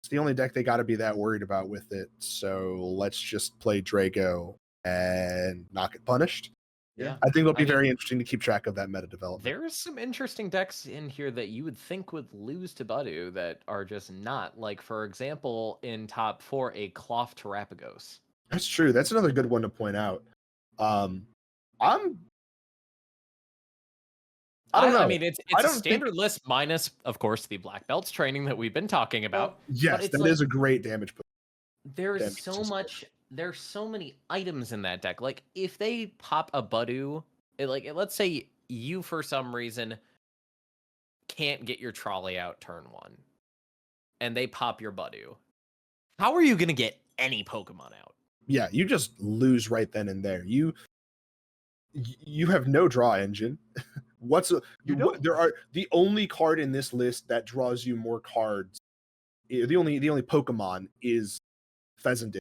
B: It's the only deck they got to be that worried about with it. So let's just play Drago and not get punished.
C: Yeah,
B: I think it'll be very interesting to keep track of that meta development.
C: There's some interesting decks in here that you would think would lose to Badu that are just not. Like, for example, in top 4, a Cloth Terapagos.
B: That's true. That's another good one to point out. I don't know.
C: I mean, it's a standard list minus, of course, the Black Belts training that we've been talking about.
B: Yes, that is a great damage.
C: There's so many items in that deck. Like, if they pop a Badu, let's say you for some reason can't get your trolley out turn 1, and they pop your Badu, how are you gonna get any Pokemon out?
B: Yeah, you just lose right then and there. You have no draw engine. There are the only card in this list that draws you more cards. The only Pokemon is Pheasant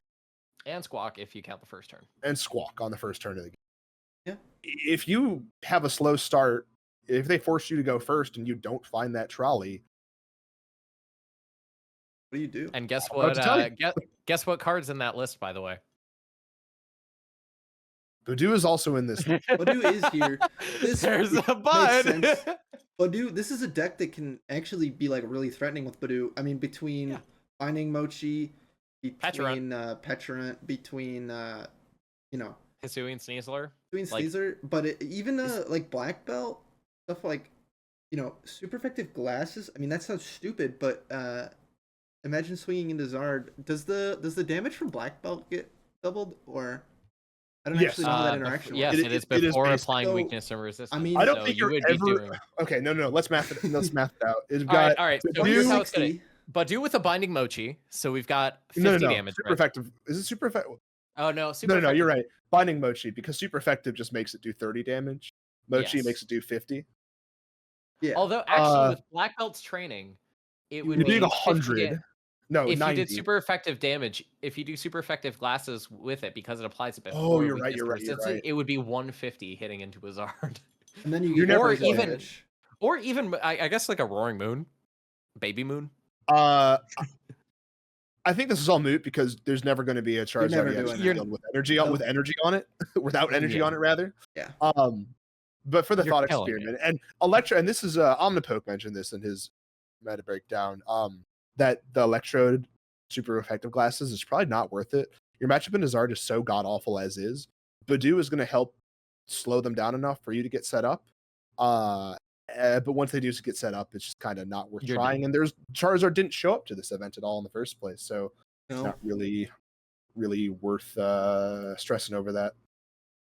C: and Squawk if you count the first turn.
B: And Squawk on the first turn of the game.
A: Yeah.
B: If you have a slow start, if they force you to go first and you don't find that trolley,
A: what do you do?
C: And guess what? Guess what card's in that list, by the way?
B: Badu is also in this.
A: Badu is here.
C: There's a but.
A: Badu, this is a deck that can actually be like really threatening with Badu. I mean, between Binding Mochi, between Petrant, between
C: Hisui and Sneasler.
A: But even like Black Belt stuff, like super effective glasses. I mean, that sounds stupid, but imagine swinging into Zard. Does the damage from Black Belt get doubled, or I don't actually know how that interaction works.
C: Yes, it is before applying weakness and resistance.
B: I mean, I don't think you're ever. Okay, no. Let's math it out. It's got
C: all right. So here's how it's gonna. Badu with a Binding Mochi, so we've got 50 damage.
B: Super effective. Is it super effective?
C: Oh no,
B: No, you're right. Binding Mochi, because super effective just makes it do 30 damage. Mochi makes it do 50.
A: Yeah.
C: Although actually with Black Belt's training, it would be
B: 100. No,
C: if
B: 90.
C: you did super effective damage, if you do super effective glasses with it, because it applies it before.
B: Oh, you're right.
C: It would be 150 hitting into a Zard.
A: And then you get
C: or even I guess like a Roaring Moon, Baby Moon.
B: I think this is all moot because there's never going to be a Charizard with energy on it, without energy on it rather.
A: Yeah.
B: But for the thought experiment and Electro, and this is Omnipoke mentioned this in his meta breakdown. That the Electrode super effective glasses is probably not worth it. Your matchup in Zard is so god awful as is. Badoo is going to help slow them down enough for you to get set up. But once they do get set up, it's just kind of not worth
C: You're
B: trying. And there's Charizard didn't show up to this event at all in the first place, so it's
A: No,
B: not really worth stressing over that.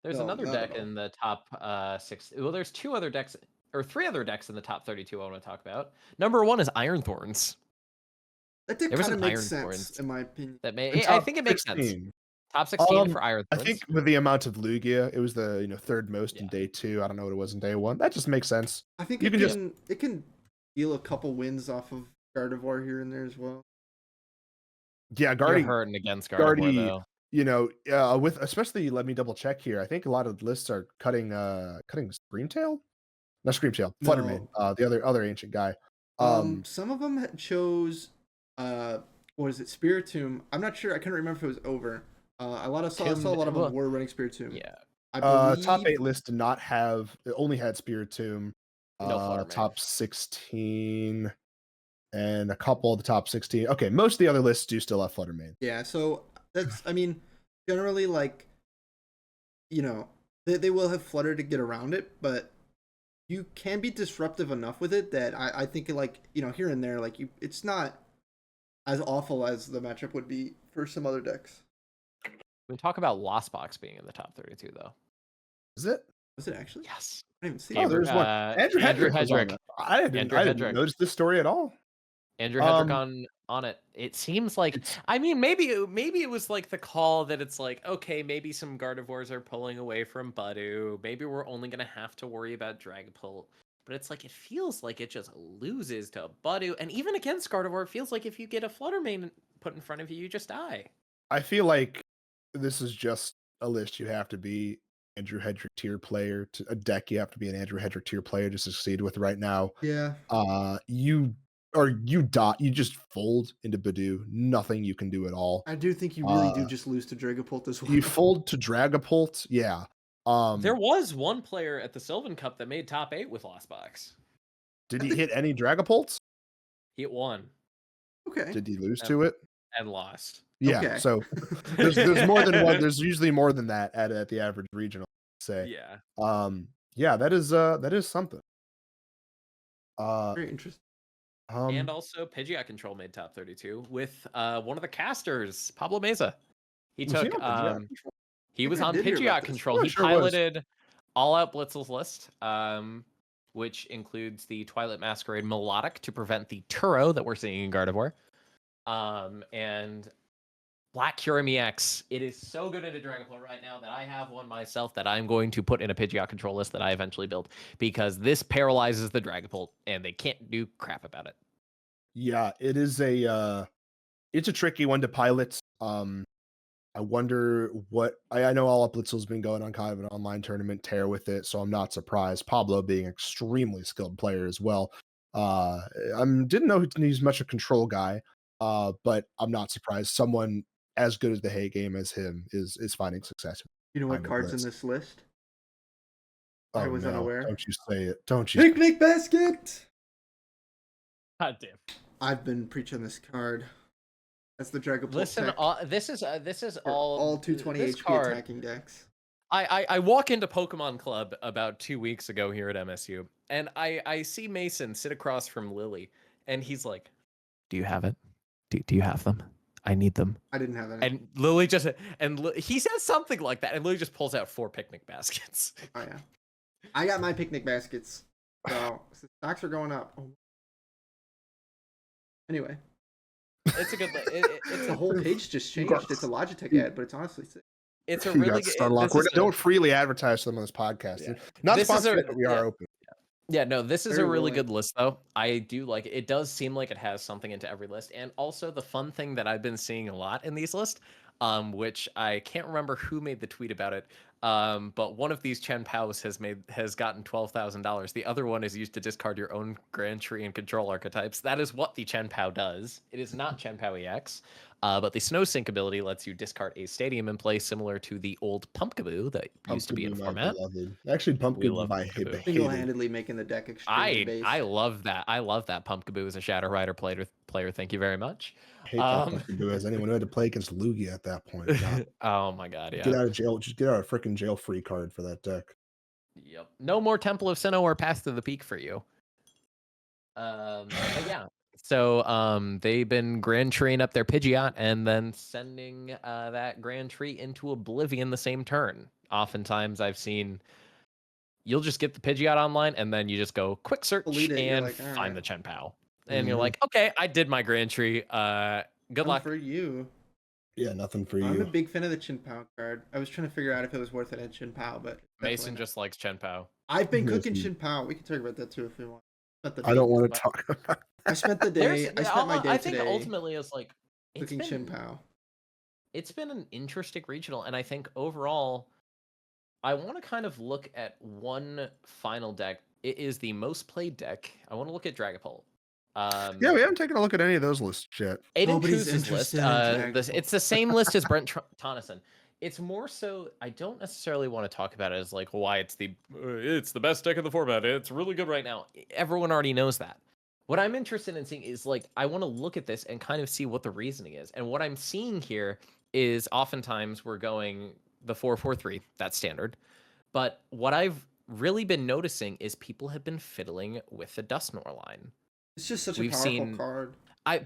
C: There's
A: No,
C: another
A: not
C: deck
A: at all.
C: in the top 6. Well, there's 2 other decks, or 3 other decks in the top 32 I want to talk about. Number 1 is Iron Thorns.
A: That deck
C: There was
A: kind of
C: an
A: makes
C: Iron
A: sense
C: Thorns
A: in my opinion.
C: that
B: In
C: may. I
B: top
C: think it makes sense.
B: 16,
C: Top 16 for Iron
B: I
C: Thorns.
B: think with the amount of Lugia, it was the third most in
C: Yeah.
B: day 2. I don't know what it was in day 1. That just makes sense.
A: I think
B: You
A: it
B: can
A: it can deal a couple wins off of Gardevoir here and there as well.
B: Yeah,
C: You're
B: Guardy,
C: hurting against Gardevoir, though.
B: with especially, let me double check here. I think a lot of lists are cutting Screamtail, not Screamtail, Fluttermane,
A: No.
B: the other ancient guy.
A: Some of them chose what is it, Spiritomb. I'm not sure. I couldn't remember if it was over. I saw a lot of them were running Spiritomb.
C: Yeah.
A: I believe
B: Top 8 list did not have. It only had Spiritomb.
C: No Fluttermane.
B: Top 16 and a couple of the top 16. Okay, most of the other lists do still have Fluttermane.
A: Yeah, so that's, I mean, generally, like, they will have Flutter to get around it, but you can be disruptive enough with it that I think, like, here and there, like, it's not as awful as the matchup would be for some other decks.
C: We talk about Lost Box being in the top 32, though.
B: Is it?
A: Was it actually?
C: Yes.
A: I didn't even see
B: Oh,
A: it.
B: there's one. Andrew Hedrick was on that. I didn't notice this story at all.
C: Andrew Hedrick on it. It seems like, I mean, maybe it was like the call that it's like, okay, maybe some Gardevoirs are pulling away from Budew. Maybe we're only gonna have to worry about Dragapult. But it's like, it feels like it just loses to Budew. And even against Gardevoir, it feels like if you get a Fluttermane put in front of you, you just die.
B: I feel like this is just a list you have to be Andrew Hedrick tier player, to a deck you have to be an Andrew Hedrick tier player to succeed with right now.
A: Yeah.
B: You just fold into Badoo. Nothing you can do at all.
A: I do think you really do just lose to Dragapult as well.
B: You fold to Dragapult, yeah.
C: There was one player at the Sylvan Cup that made top 8 with Lost Box.
B: Did he hit any Dragapults?
C: He hit one.
A: Okay.
B: Did he lose to it?
C: And lost.
B: Yeah.
A: Okay.
B: So there's more than one. There's usually more than that at the average regional. Say.
C: Yeah.
B: Yeah. That is something.
A: Very interesting.
C: And also, Pidgeot Control made top 32 with one of the casters, Pablo Meza. He took. He was on Pidgeot Control. He piloted All Out Blitzel's list, which includes the Twilight Masquerade Melodic to prevent the Turo that we're seeing in Gardevoir. And Black Curum EX. It is so good into Dragapult right now that I have one myself that I'm going to put in a Pidgeot Control list that I eventually build, because this paralyzes the Dragapult and they can't do crap about it.
B: Yeah, it is it's a tricky one to pilot. I wonder what I know. All Up Blitzel's been going on kind of an online tournament tear with it, so I'm not surprised. Pablo being an extremely skilled player as well. Didn't know he's much a control guy, but I'm not surprised. Someone as good as the hay game as him is finding success.
A: You know what card's in this list? I was unaware.
B: Don't you say it? Don't you?
A: Picnic Basket.
C: God damn.
A: I've been preaching this card. That's the Dragapult.
C: Listen, this is
A: all 220 HP
C: card,
A: attacking decks.
C: I walk into Pokemon Club about 2 weeks ago here at MSU, and I see Mason sit across from Lily, and he's like, "Do you have it? Do you have them? I need them."
A: I didn't have any.
C: And Lily he says something like that, and Lily just pulls out 4 picnic baskets.
A: Oh yeah, I got my picnic baskets. So stocks are going up. Oh. Anyway.
C: It's a good. It's
A: the whole page just changed. It's a Logitech ad, but it's honestly sick.
C: It's a really good.
B: Don't freely advertise them on this podcast. Yeah. Not sponsored, but we are open.
C: Yeah, no, this is a really good list, though. I do like it. It does seem like it has something into every list, and also the fun thing that I've been seeing a lot in these lists, which I can't remember who made the tweet about it. But one of these Chen Paos has gotten $12,000. The other one is used to discard your own Grand Tree and Control archetypes. That is what the Chen Pao does. It is not Chen Pao EX. But the Snow Sync ability lets you discard a stadium in play, similar to the old Pumpkaboo that used to be in format.
B: Actually, Pumpkaboo my
A: single-handedly making the deck extremely base.
C: I love that. I love that Pumpkaboo as a Shadow Rider played player. Thank you very much.
B: I hate that fucking duo as anyone who had to play against Lugia at that point. God,
C: Oh my god,
B: get
C: yeah.
B: out of jail. Just get out a freaking jail free card for that deck.
C: Yep. No more Temple of Sinnoh or Path to the Peak for you. But yeah. So they've been Grand Treeing up their Pidgeot and then sending that Grand Tree into oblivion the same turn. Oftentimes I've seen you'll just get the Pidgeot online and then you just go quick search
A: Delete it, you're
C: and
A: like, all
C: find
A: right.
C: the Chen Pao. And you're
B: Mhm.
C: like, okay, I did my Grand Tree. Good
A: None
C: luck.
A: for you.
B: Yeah, nothing for
A: I'm a
B: you.
A: big fan of the Chin Pao card. I was trying to figure out if it was worth it at Chin Pao, but
C: Mason
A: definitely not.
C: just likes Chen Pao.
A: I've been cooking
B: Mason.
A: Chin Pao. We can talk about that too if we want. Spent the
B: I don't
A: day-
B: want to talk about.
A: I spent the day. I spent my day
C: I think
A: today
C: ultimately it's like
A: cooking Chin Pao.
C: it's been an interesting regional, and I think overall, I want to kind of look at one final deck. It is the most played deck. I want to look at Dragapult.
B: Yeah, we haven't taken a look at any of those lists yet.
C: Aiden
A: Nobody's
C: Cruz's list.
A: interested in
C: It's the same list as Brent Tonneson. It's more so I don't necessarily want to talk about it as like why it's the best deck in the format. It's really good right now. Everyone already knows that. What I'm interested in seeing is like I want to look at this and kind of see what the reasoning is. And what I'm seeing here is oftentimes we're going the 4-4-3. That's standard. But what I've really been noticing is people have been fiddling with the Dusknoir line.
A: It's just such
C: We've
A: a powerful
C: seen-
A: card.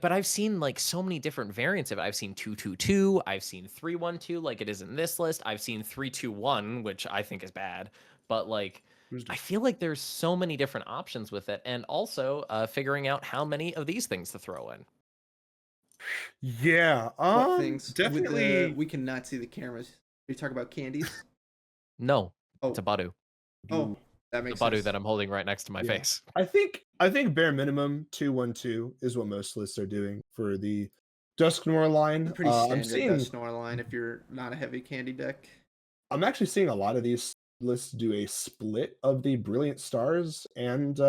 C: But I've seen like so many different variants of it. I've seen 2-2-2, I've seen 3-1-2, like it is in this list. I've seen 3-2-1, which I think is bad. But like I feel like there's so many different options with it, and also figuring out how many of these things to throw in.
B: Yeah,
A: What things?
B: definitely.
A: We cannot see the cameras. You talk about candies.
C: No,
A: Oh,
C: it's a Badu.
A: oh, that
C: The
A: makes
C: Badu
A: sense.
C: that I'm holding right next to my
B: Yeah.
C: face.
B: I think bare minimum 2-1-2 is what most lists are doing for the Dusknoir line.
A: It's a pretty
B: I'm
A: standard
B: seeing.
A: Dusknoir line if you're not a heavy candy deck.
B: I'm actually seeing a lot of these lists do a split of the Brilliant Stars and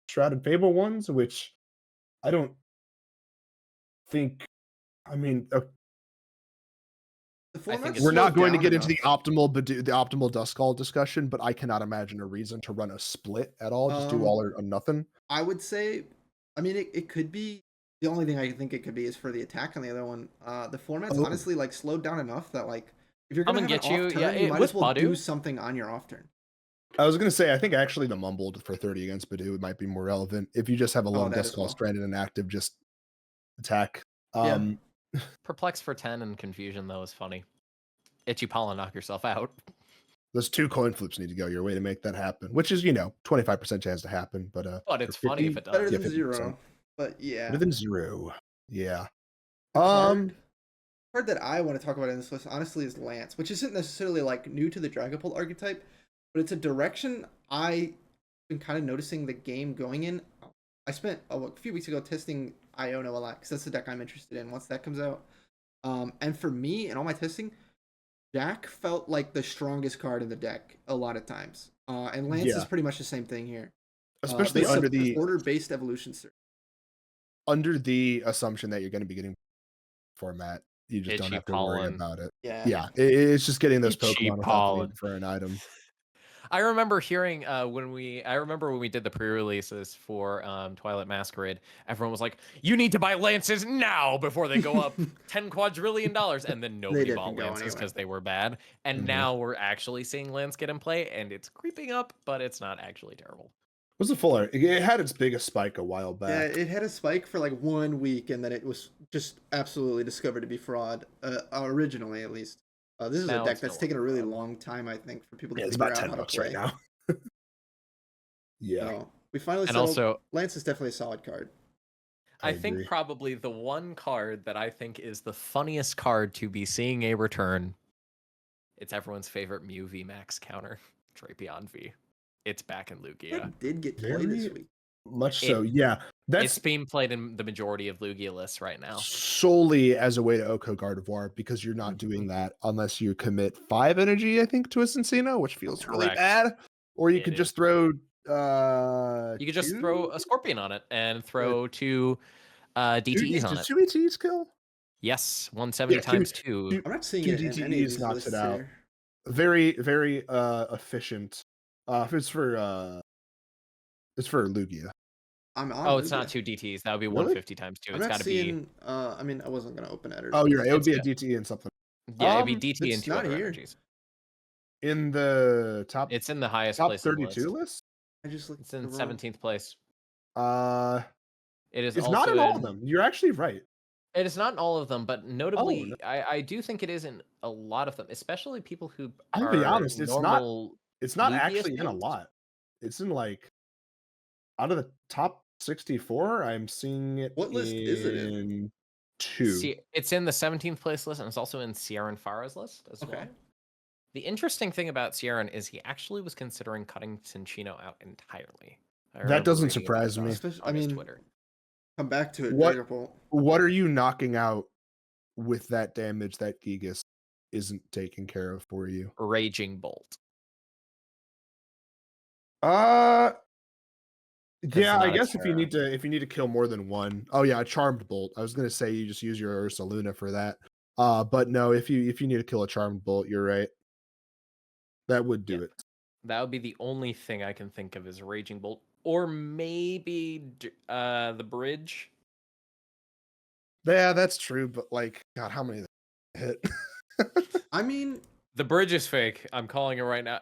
B: Shrouded Fable ones, which I don't think. I mean,
A: The
C: I think
A: format's
C: it's
B: we're not
A: slowed
B: going to
A: down
B: get into the
A: enough.
B: optimal Duskull discussion, but I cannot imagine a reason to run a split at all. Just do all or nothing.
A: I would say, I mean, it could be. The only thing I think it could be is for the attack on the other one. The format's
B: Oh.
A: honestly like slowed down enough that like if you're
C: I'm
A: gonna
C: gonna
A: have
C: get
A: an
C: you-
A: off turn,
C: yeah,
A: you might
C: with
A: as well do
C: Badu.
A: something on your off turn.
B: I was going to say, I think actually the mumbled for 30 against Badu might be more relevant. If you just have a lone
A: that as
B: Duskull
A: well.
B: stranded and active, just attack.
A: Yeah.
C: Perplex for 10 and Confusion though is funny. Itchy Pollen, knock yourself out.
B: Those 2 coin flips need to go your way to make that happen, which is 25% chance to happen. But
C: But it's funny if it
A: Better
C: does.
B: Yeah,
A: than
B: 50%.
A: 0. But yeah.
B: Better than 0. Yeah.
A: The card that I want to talk about in this list, honestly, is Lance, which isn't necessarily like new to the Dragapult archetype, but it's a direction I've been kind of noticing the game going in. I spent a few weeks ago testing Iono a lot because that's the deck I'm interested in once that comes out. And for me, in all my testing, Jack felt like the strongest card in the deck a lot of times. And Lance is pretty much the same thing here.
B: Especially under the
A: order-based evolution series.
B: Under the assumption that you're going to be getting format, you just don't
C: Itchy
B: have to worry
C: Pollen.
B: about it.
A: Yeah.
B: It's just getting those
C: Itchy
B: Pokemon without the
C: Pollen.
B: need for an item.
C: I remember hearing when we did the pre-releases for Twilight Masquerade, everyone was like, "You need to buy Lances now before they go up $10 quadrillion," and then nobody
A: didn't
C: bought
A: go
C: Lances
A: anywhere.
C: because they were bad. And
B: Mhm.
C: now we're actually seeing Lance get in play, and it's creeping up, but it's not actually terrible.
B: What's the fuller? It had its biggest spike a while
A: Yeah,
B: back.
A: it had a spike for like 1 week, and then it was just absolutely discovered to be fraud. Originally, at least. This is
C: Now
A: a deck
C: it's no
A: that's taken a
C: longer
A: really
C: fraud.
A: long time, I think, for people to
B: Yeah, it's
A: figure
B: about
A: out how to
B: $10
A: play.
B: right now. Yeah.
A: So, we finally
C: And
A: settled.
C: also,
A: Lance is definitely a solid card.
C: I
B: agree.
C: think probably the one card that I think is the funniest card to be seeing a return. It's everyone's favorite Mew VMAX counter, Drapion V. It's back in Lugia.
A: It did get played this
B: Very
A: week.
B: much so. Yeah. That's
C: It's being played in the majority of Lugia lists right now.
B: solely as a way to Oko Gardevoir because you're not doing that unless you commit 5 energy, I think, to a Cincino, which feels really
C: Correct.
B: bad. Or you
C: It
B: could
C: is.
B: just throw
C: You could just
B: 2?
C: throw a Scorpion on it and throw two DTEs on
B: Does
C: it.
B: 2 ATs kill?
C: Yes, 170
B: Yeah,
C: times 2.
A: I'm not seeing
B: two
A: it in any of
B: DTEs
A: these
B: knocks
A: lists
B: it out.
A: here.
B: Very, very efficient. It's for Lugia.
A: I'm on
C: Oh, it's
A: Lugia.
C: not 2 DTs. That would be
B: Really?
C: 150 times 2.
A: I'm
C: It's
A: not
C: got to be.
A: seeing. I mean, I wasn't gonna open editors.
B: Oh, you're right. It would
C: It's
B: be a
C: got-
B: DT and something.
C: Yeah, it'd be DT and
A: It's
C: 2
A: not
C: other
A: here.
C: energies.
B: In the top
C: It's in the highest
B: top
C: place in the
B: 32
C: list.
B: list?
A: I just looked.
C: It's in
A: the wrong-
C: 17th place.
B: It's
C: It is
B: not
C: also
B: in all of
C: in.
B: them. You're actually right.
C: It is not in all of them, but notably,
B: no.
C: I do think it is in a lot of them, especially people who
B: I'll
C: are
B: be honest, it's not
C: normal.
B: It's not
C: Lugia
B: actually in a
C: fans?
B: lot. It's in like out of the top 64, I'm seeing it
A: What list is it in?
B: in 2.
C: It's in the 17th place list, and it's also in Sierra and Farah's list as
A: Okay.
C: well. The interesting thing about Sierra is he actually was considering cutting Cinchino out entirely. I remember
B: doesn't
C: reading about
B: surprise
C: it
B: me.
A: Especially,
C: on his Twitter.
A: come back to it.
B: What-
A: Dragon Bolt.
B: What are you knocking out with that damage that Gigas isn't taking care of for you?
C: Raging Bolt.
B: Yeah, I
C: not a
B: guess if you
C: terror.
B: need to kill more than one. Oh yeah, a charmed bolt. I was gonna say you just use your Ursa Luna for that. But no, if you need to kill a charmed bolt, you're right. That would do
C: Yeah.
B: it.
C: That would be the only thing I can think of as Raging Bolt, or maybe the bridge.
B: Yeah, that's true. But like, God, how many hit?
A: I mean,
C: The bridge is fake. I'm calling it right now.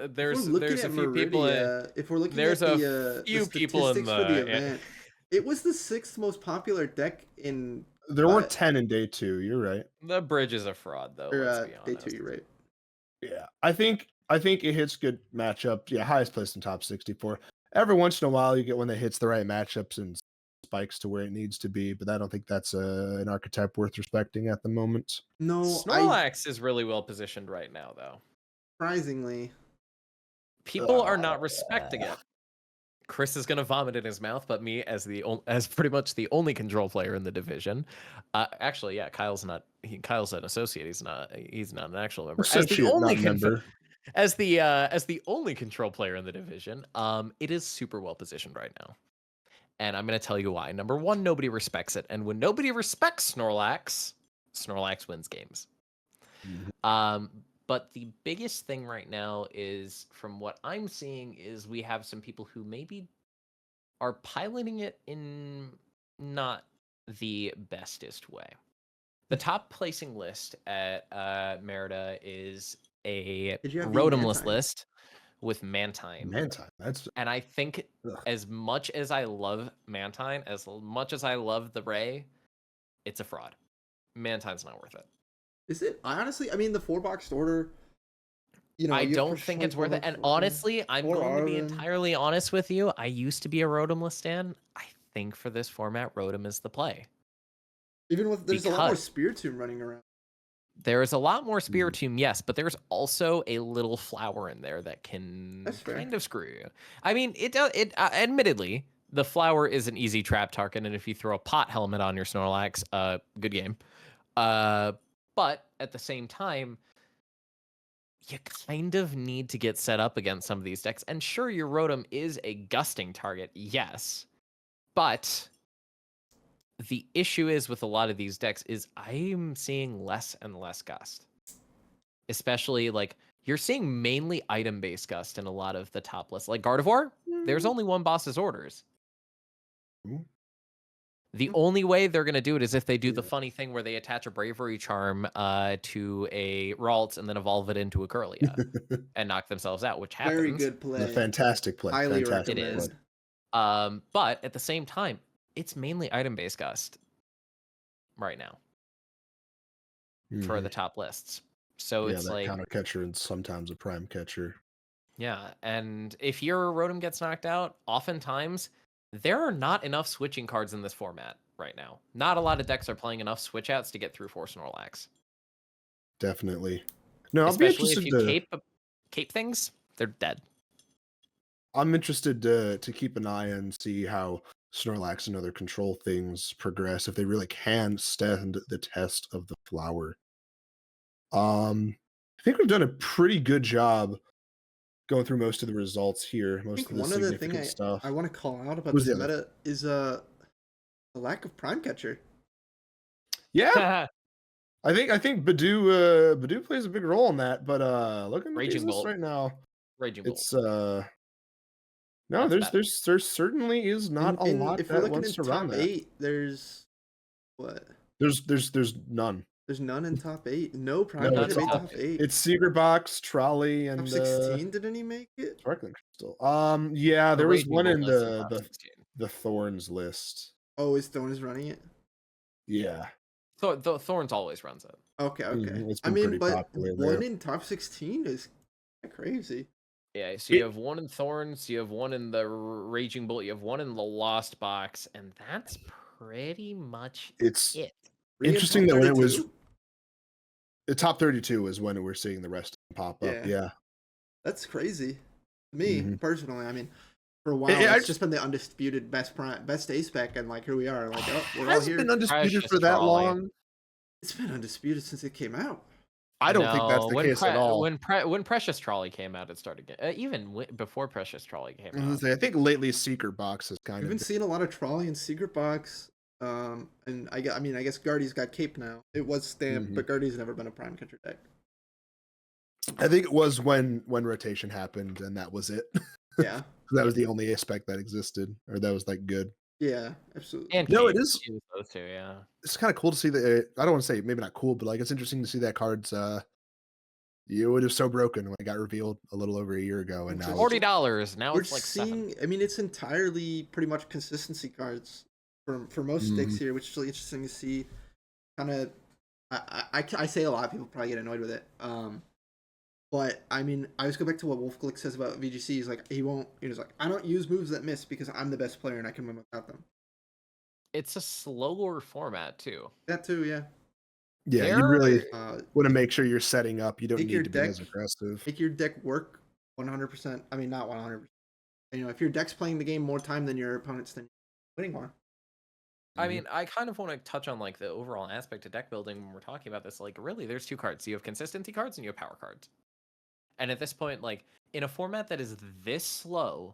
C: There's a few people.
A: If we're looking
C: there's
A: at
C: a few
A: the
C: people in
A: statistics for the
C: the-
A: event, it was the 6th most popular deck in
B: There were 10 in day 2. You're right.
C: The bridge is a fraud, though.
A: or,
C: Let's be
A: day
C: honest.
A: 2. You're right.
B: Yeah, I think it hits good matchup. Yeah, highest place in top 64. Every once in a while, you get one that hits the right matchups and spikes to where it needs to be, but I don't think that's an archetype worth respecting at the moment.
A: No,
C: Snorlax is really well positioned right now, though.
A: surprisingly,
C: People are not respecting it. Chris is gonna vomit in his mouth, but me as pretty much the only control player in the division. Actually, yeah, Kyle's not. Kyle's an associate. He's not an actual member.
B: Associate, not member.
C: As the only control player in the division, it is super well positioned right now. And I'm going to tell you why. Number one, nobody respects it. And when nobody respects Snorlax, Snorlax wins games.
B: Mhm.
C: But the biggest thing right now is, from what I'm seeing, is we have some people who maybe are piloting it in not the bestest way. The top placing list at Merida is a
A: Did you have the
C: Rotomless
A: Mantine?
C: list with Mantine.
B: Mantine. That's
C: And I think
B: ugh.
C: as much as I love Mantine, as much as I love the Ray, it's a fraud. Mantine's not worth it.
A: is it? I mean, the 4-box order. You know,
C: I
A: you
C: don't think it's worth it. And honestly, I'm going to be entirely honest with you. I used to be a Rotomless stan. I think for this format, Rotom is the play.
A: Even with there's a lot more
C: because-
A: Spiritomb running around.
C: There is a lot more Spiritomb, yes, but there's also a little flower in there that can
A: That's fair.
C: kind of screw you. I mean, it admittedly, the flower is an easy trap target, and if you throw a pot helmet on your Snorlax, good game. But at the same time, you kind of need to get set up against some of these decks. And sure, your Rotom is a gusting target, yes, but the issue is with a lot of these decks is I'm seeing less and less gust. Especially like you're seeing mainly item-based gust in a lot of the top lists. Like Gardevoir, there's only one boss's orders.
B: Ooh.
C: The only way they're going to do it is if they do the
B: Yeah.
C: funny thing where they attach a Bravery Charm to a Ralts and then evolve it into a Curlia and knock themselves out, which happens.
A: Very good play.
B: A fantastic play.
A: Highly
B: Fantastic
A: recommend.
B: play.
C: But at the same time, it's mainly item-based gust right now for
B: Mhm.
C: the top lists. So
B: Yeah,
C: it's
B: that
C: like,
B: counter catcher and sometimes a prime catcher.
C: yeah, and if your Rotom gets knocked out, oftentimes there are not enough switching cards in this format right now. Not a lot of decks are playing enough switch outs to get through 4 Snorlax.
B: Definitely. No, I'll be
C: Especially if
B: interested
C: you
B: to.
C: cape things, they're dead.
B: I'm interested to keep an eye and see how Snorlax and other control things progress, if they really can stand the test of the flower. I think we've done a pretty good job going through most of the results here.
A: I
B: Most
A: think
B: of the
A: one of the
B: significant
A: things
B: stuff.
A: I want to call out about
B: Who's
A: this
B: the other?
A: meta is the lack of prime catcher.
B: Yeah, I think Badu plays a big role in that. But looking at
C: Raging
B: these lists
C: Bolt.
B: right now,
C: Raging Bolt.
B: it's No,
C: That's better.
B: there certainly is not a lot
A: If we're
B: that
A: looking in
B: wants to run
A: top
B: that.
A: 8, there's what?
B: There's none.
A: There's none in top 8. No
B: No,
A: Prime
C: None
A: Country
B: it's
C: in
A: made
B: all
C: top
A: top
C: 8.
A: 8.
B: it's Seeger Box, Trolley,
A: Top
B: and
A: 16, didn't he make it?
B: Sparkling Crystal. Yeah,
C: The
B: there was
C: Raging
B: one
C: Bull
B: in
C: does say top 16.
B: the Thorns list.
A: Oh, is Thorn is running it?
B: Yeah.
C: Thorns always runs it.
A: Okay, okay.
B: It's
A: I
B: been
A: mean,
B: pretty
A: but
B: popular
A: one
B: there.
A: in top 16 is crazy.
C: Yeah, so you
B: It-
C: have one in Thorns, you have one in the Raging Bull, you have one in the Lost Box, and that's pretty much
B: It's
C: it.
A: Three in
B: interesting
A: top
B: that when it was
A: 32?
B: the top 32 is when we're seeing the rest pop up.
A: Yeah.
B: Yeah.
A: That's crazy. Me,
B: Mhm.
A: personally, I mean, for a while,
B: I
A: it's just been the undisputed best ace spec, and like here we are, like, oh, we're all
B: Has
A: here.
B: been undisputed
C: Precious
B: for that
C: Trolley.
B: long.
A: It's been undisputed since it came out.
B: I don't think that's
C: No,
B: the
C: when
B: case at all.
C: when Precious Trolley came out, it started even before Precious Trolley came
B: I was gonna
C: out.
B: say, I think lately Seeker Box has kind
A: We've
B: of
A: been seeing a lot of Trolley and Secret Box. And I guess Guardy's got Cape now. It was stamped,
B: Mhm.
A: but Guardy's never been a Prime Country deck.
B: I think it was when rotation happened and that was it.
A: Yeah,
B: That was the only aspect that existed or that was like good.
A: yeah, absolutely.
C: And
B: No,
C: Cape.
B: it is.
C: It was those two, yeah.
B: It's kind of cool to see that. I don't want to say maybe not cool, but like it's interesting to see that card's it was so broken when it got revealed a little over a year ago, and now it's
C: $40. Now
A: We're
C: it's like
A: seeing.
C: $7.
A: I mean, it's entirely pretty much consistency cards for most decks
B: Mhm.
A: here, which is really interesting to see. Kind of, I say a lot of people probably get annoyed with it. But I mean, I always go back to what Wolf Glick says about VGC. He's like, he's like, I don't use moves that miss because I'm the best player and I can win without them.
C: It's a slower format too.
A: That too, yeah.
B: yeah, you really
A: Uh,
B: want to make sure you're setting up. You don't
A: Make your
B: need to be as
A: deck-
B: aggressive.
A: make your deck work 100%. I mean, not 100%. You know, if your deck's playing the game more time than your opponents, then you're winning more.
C: I
B: Mhm.
C: mean, I kind of want to touch on like the overall aspect of deck building when we're talking about this. Like, really, there's two cards. You have consistency cards and you have power cards. And at this point, like in a format that is this slow,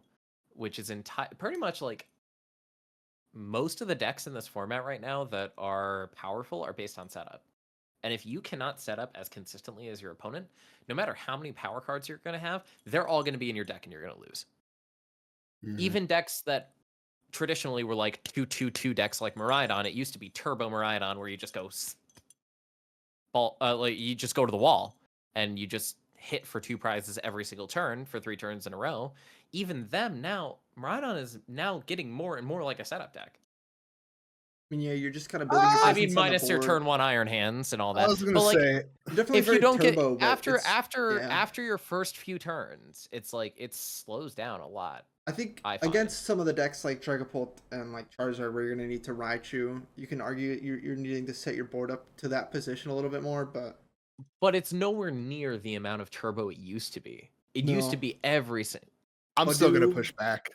C: which is pretty much like most of the decks in this format right now that are powerful are based on setup. And if you cannot set up as consistently as your opponent, no matter how many power cards you're going to have, they're all going to be in your deck and you're going to lose.
B: Mhm.
C: Even decks that traditionally were like 2-2-2 decks like Miraidon, it used to be Turbo Miraidon where you just go like you just go to the wall and you just hit for 2 prizes every single turn for 3 turns in a row. Even them now, Miraidon is now getting more and more like a setup deck.
A: I mean, yeah, you're just kind of building your
C: I
A: presence
C: mean,
A: on the
C: minus your
A: board.
C: turn 1 Iron Hands and all
B: I
C: that.
B: was gonna
C: But like,
B: say
A: You're definitely
C: if you
A: very
C: don't
A: turbo,
C: get
A: but
C: after your first few turns, it's like it slows down a lot.
A: I think
C: I find.
A: against some of the decks like Dragapult and like Charizard, where you're gonna need to Raichu, you can argue you're needing to set your board up to that position a little bit more, but
C: But it's nowhere near the amount of turbo it used to be. It used to
A: No.
C: be every
B: I'm
A: But
B: still gonna
A: do-
B: push back.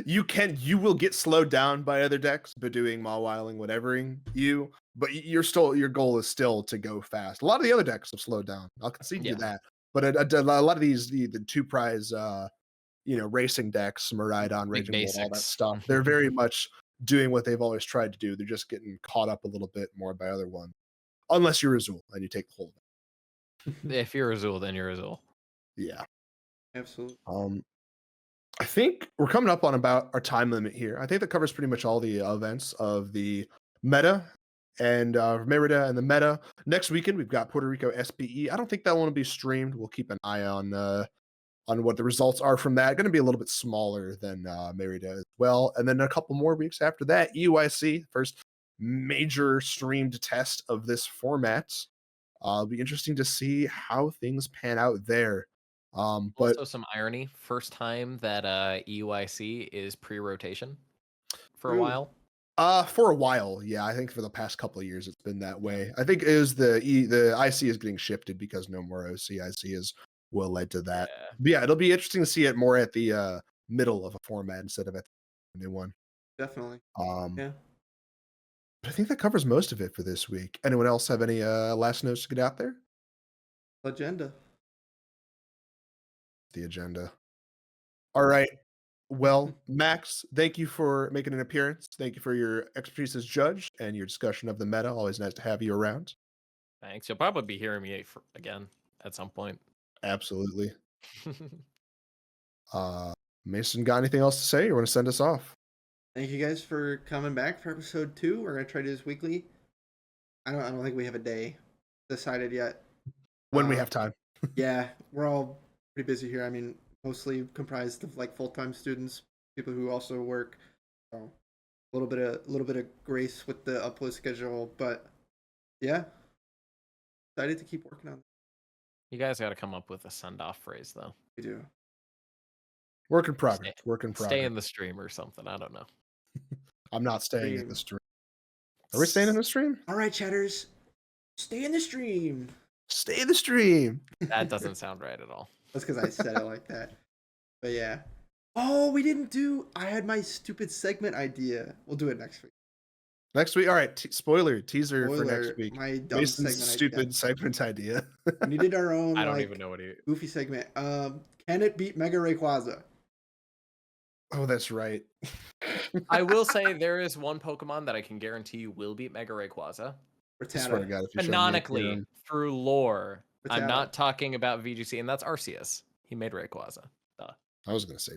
B: You will get slowed down by other decks, Bedewing, Mawwiling, whatevering you, but your goal is still to go fast. A lot of the other decks have slowed down. I'll concede you
C: Yeah.
B: that. But a lot of these the 2 prize racing decks, Miraidon,
C: Big
B: Raging Bull, all that
C: basics.
B: stuff. They're very much doing what they've always tried to do. They're just getting caught up a little bit more by other ones. Unless you're Azul and you take the whole
C: If you're Azul, then you're Azul.
B: yeah.
A: absolutely.
B: I think we're coming up on about our time limit here. I think that covers pretty much all the events of the meta and Merida and the meta. Next weekend we've got Puerto Rico SPE. I don't think that one will be streamed. We'll keep an eye on what the results are from that. Going to be a little bit smaller than Merida as well. And then a couple more weeks after that, EUIC, first major streamed test of this format. It'll be interesting to see how things pan out there. But
C: Also, some irony. First time that EUIC is pre-rotation for a
A: True.
C: while.
B: For a while, yeah. I think for the past couple of years it's been that way. I think it was the IC is getting shifted because no more OCIC is will led to that.
C: Yeah.
B: But yeah, it'll be interesting to see it more at the middle of a format instead of at the new one.
A: Definitely.
B: But
A: Yeah.
B: I think that covers most of it for this week. Anyone else have any last notes to get out there?
A: Agenda.
B: The agenda. All right. Well, Max, thank you for making an appearance. Thank you for your expertise as judge and your discussion of the meta. Always nice to have you around.
C: Thanks. You'll probably be hearing me again at some point.
B: Absolutely. Mason, got anything else to say? You want to send us off?
A: Thank you guys for coming back for episode 2. We're gonna try to do this weekly. I don't think we have a day decided yet.
B: When we have time.
A: Yeah, we're all pretty busy here. I mean, mostly comprised of like full-time students, people who also work. So a little bit of grace with the upload schedule, but yeah, excited to keep working on it.
C: You guys got to come up with a send-off phrase, though.
A: We do.
B: Work in progress. Work in
C: Stay
B: progress.
C: in the stream or something. I don't know.
B: I'm not staying in
A: Stream.
B: the stream. Are we staying in the stream?
A: All right, chatters, stay in the stream.
B: Stay in the stream.
C: That doesn't sound right at all.
A: That's because I said it like that. But yeah. Oh, we didn't do. I had my stupid segment idea. We'll do it next week.
B: Next week. All right. Spoiler teaser for
A: Spoiler,
B: next week.
A: my dumb
B: Mason's
A: segment
B: stupid
A: idea.
B: segment idea.
A: We needed our own.
C: I don't
A: like,
C: even know what he.
A: goofy segment. Can it beat Mega Rayquaza?
B: Oh, that's right.
C: I will say there is one Pokemon that I can guarantee you will beat Mega Rayquaza.
B: I swear to
A: Rattata.
B: God, if you show me a
C: Canonically,
B: Karen-
C: through lore. I'm
A: Rattata.
C: not talking about VGC, and that's Arceus. He made Rayquaza.
B: I was gonna say.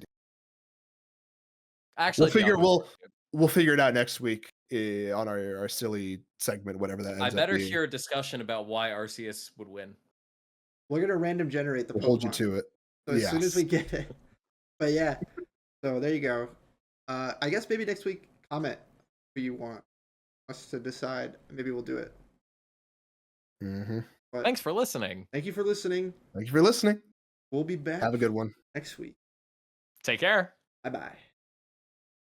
C: Actually,
B: We'll figure it out next week on our silly segment, whatever that ends
C: I
B: up
C: better
B: being.
C: hear a discussion about why Arceus would win.
A: We're gonna random generate the
B: We'll
A: Pokemon.
B: hold you to it.
A: So as soon as
B: Yes.
A: we get it. But yeah. So there you go. I guess maybe next week comment who you want us to decide. Maybe we'll do it.
B: Mm-hmm.
A: But
C: Thanks for listening.
A: thank you for listening.
B: Thank you for listening.
A: We'll be back
B: Have a good one.
A: next week.
C: Take care.
A: Bye bye.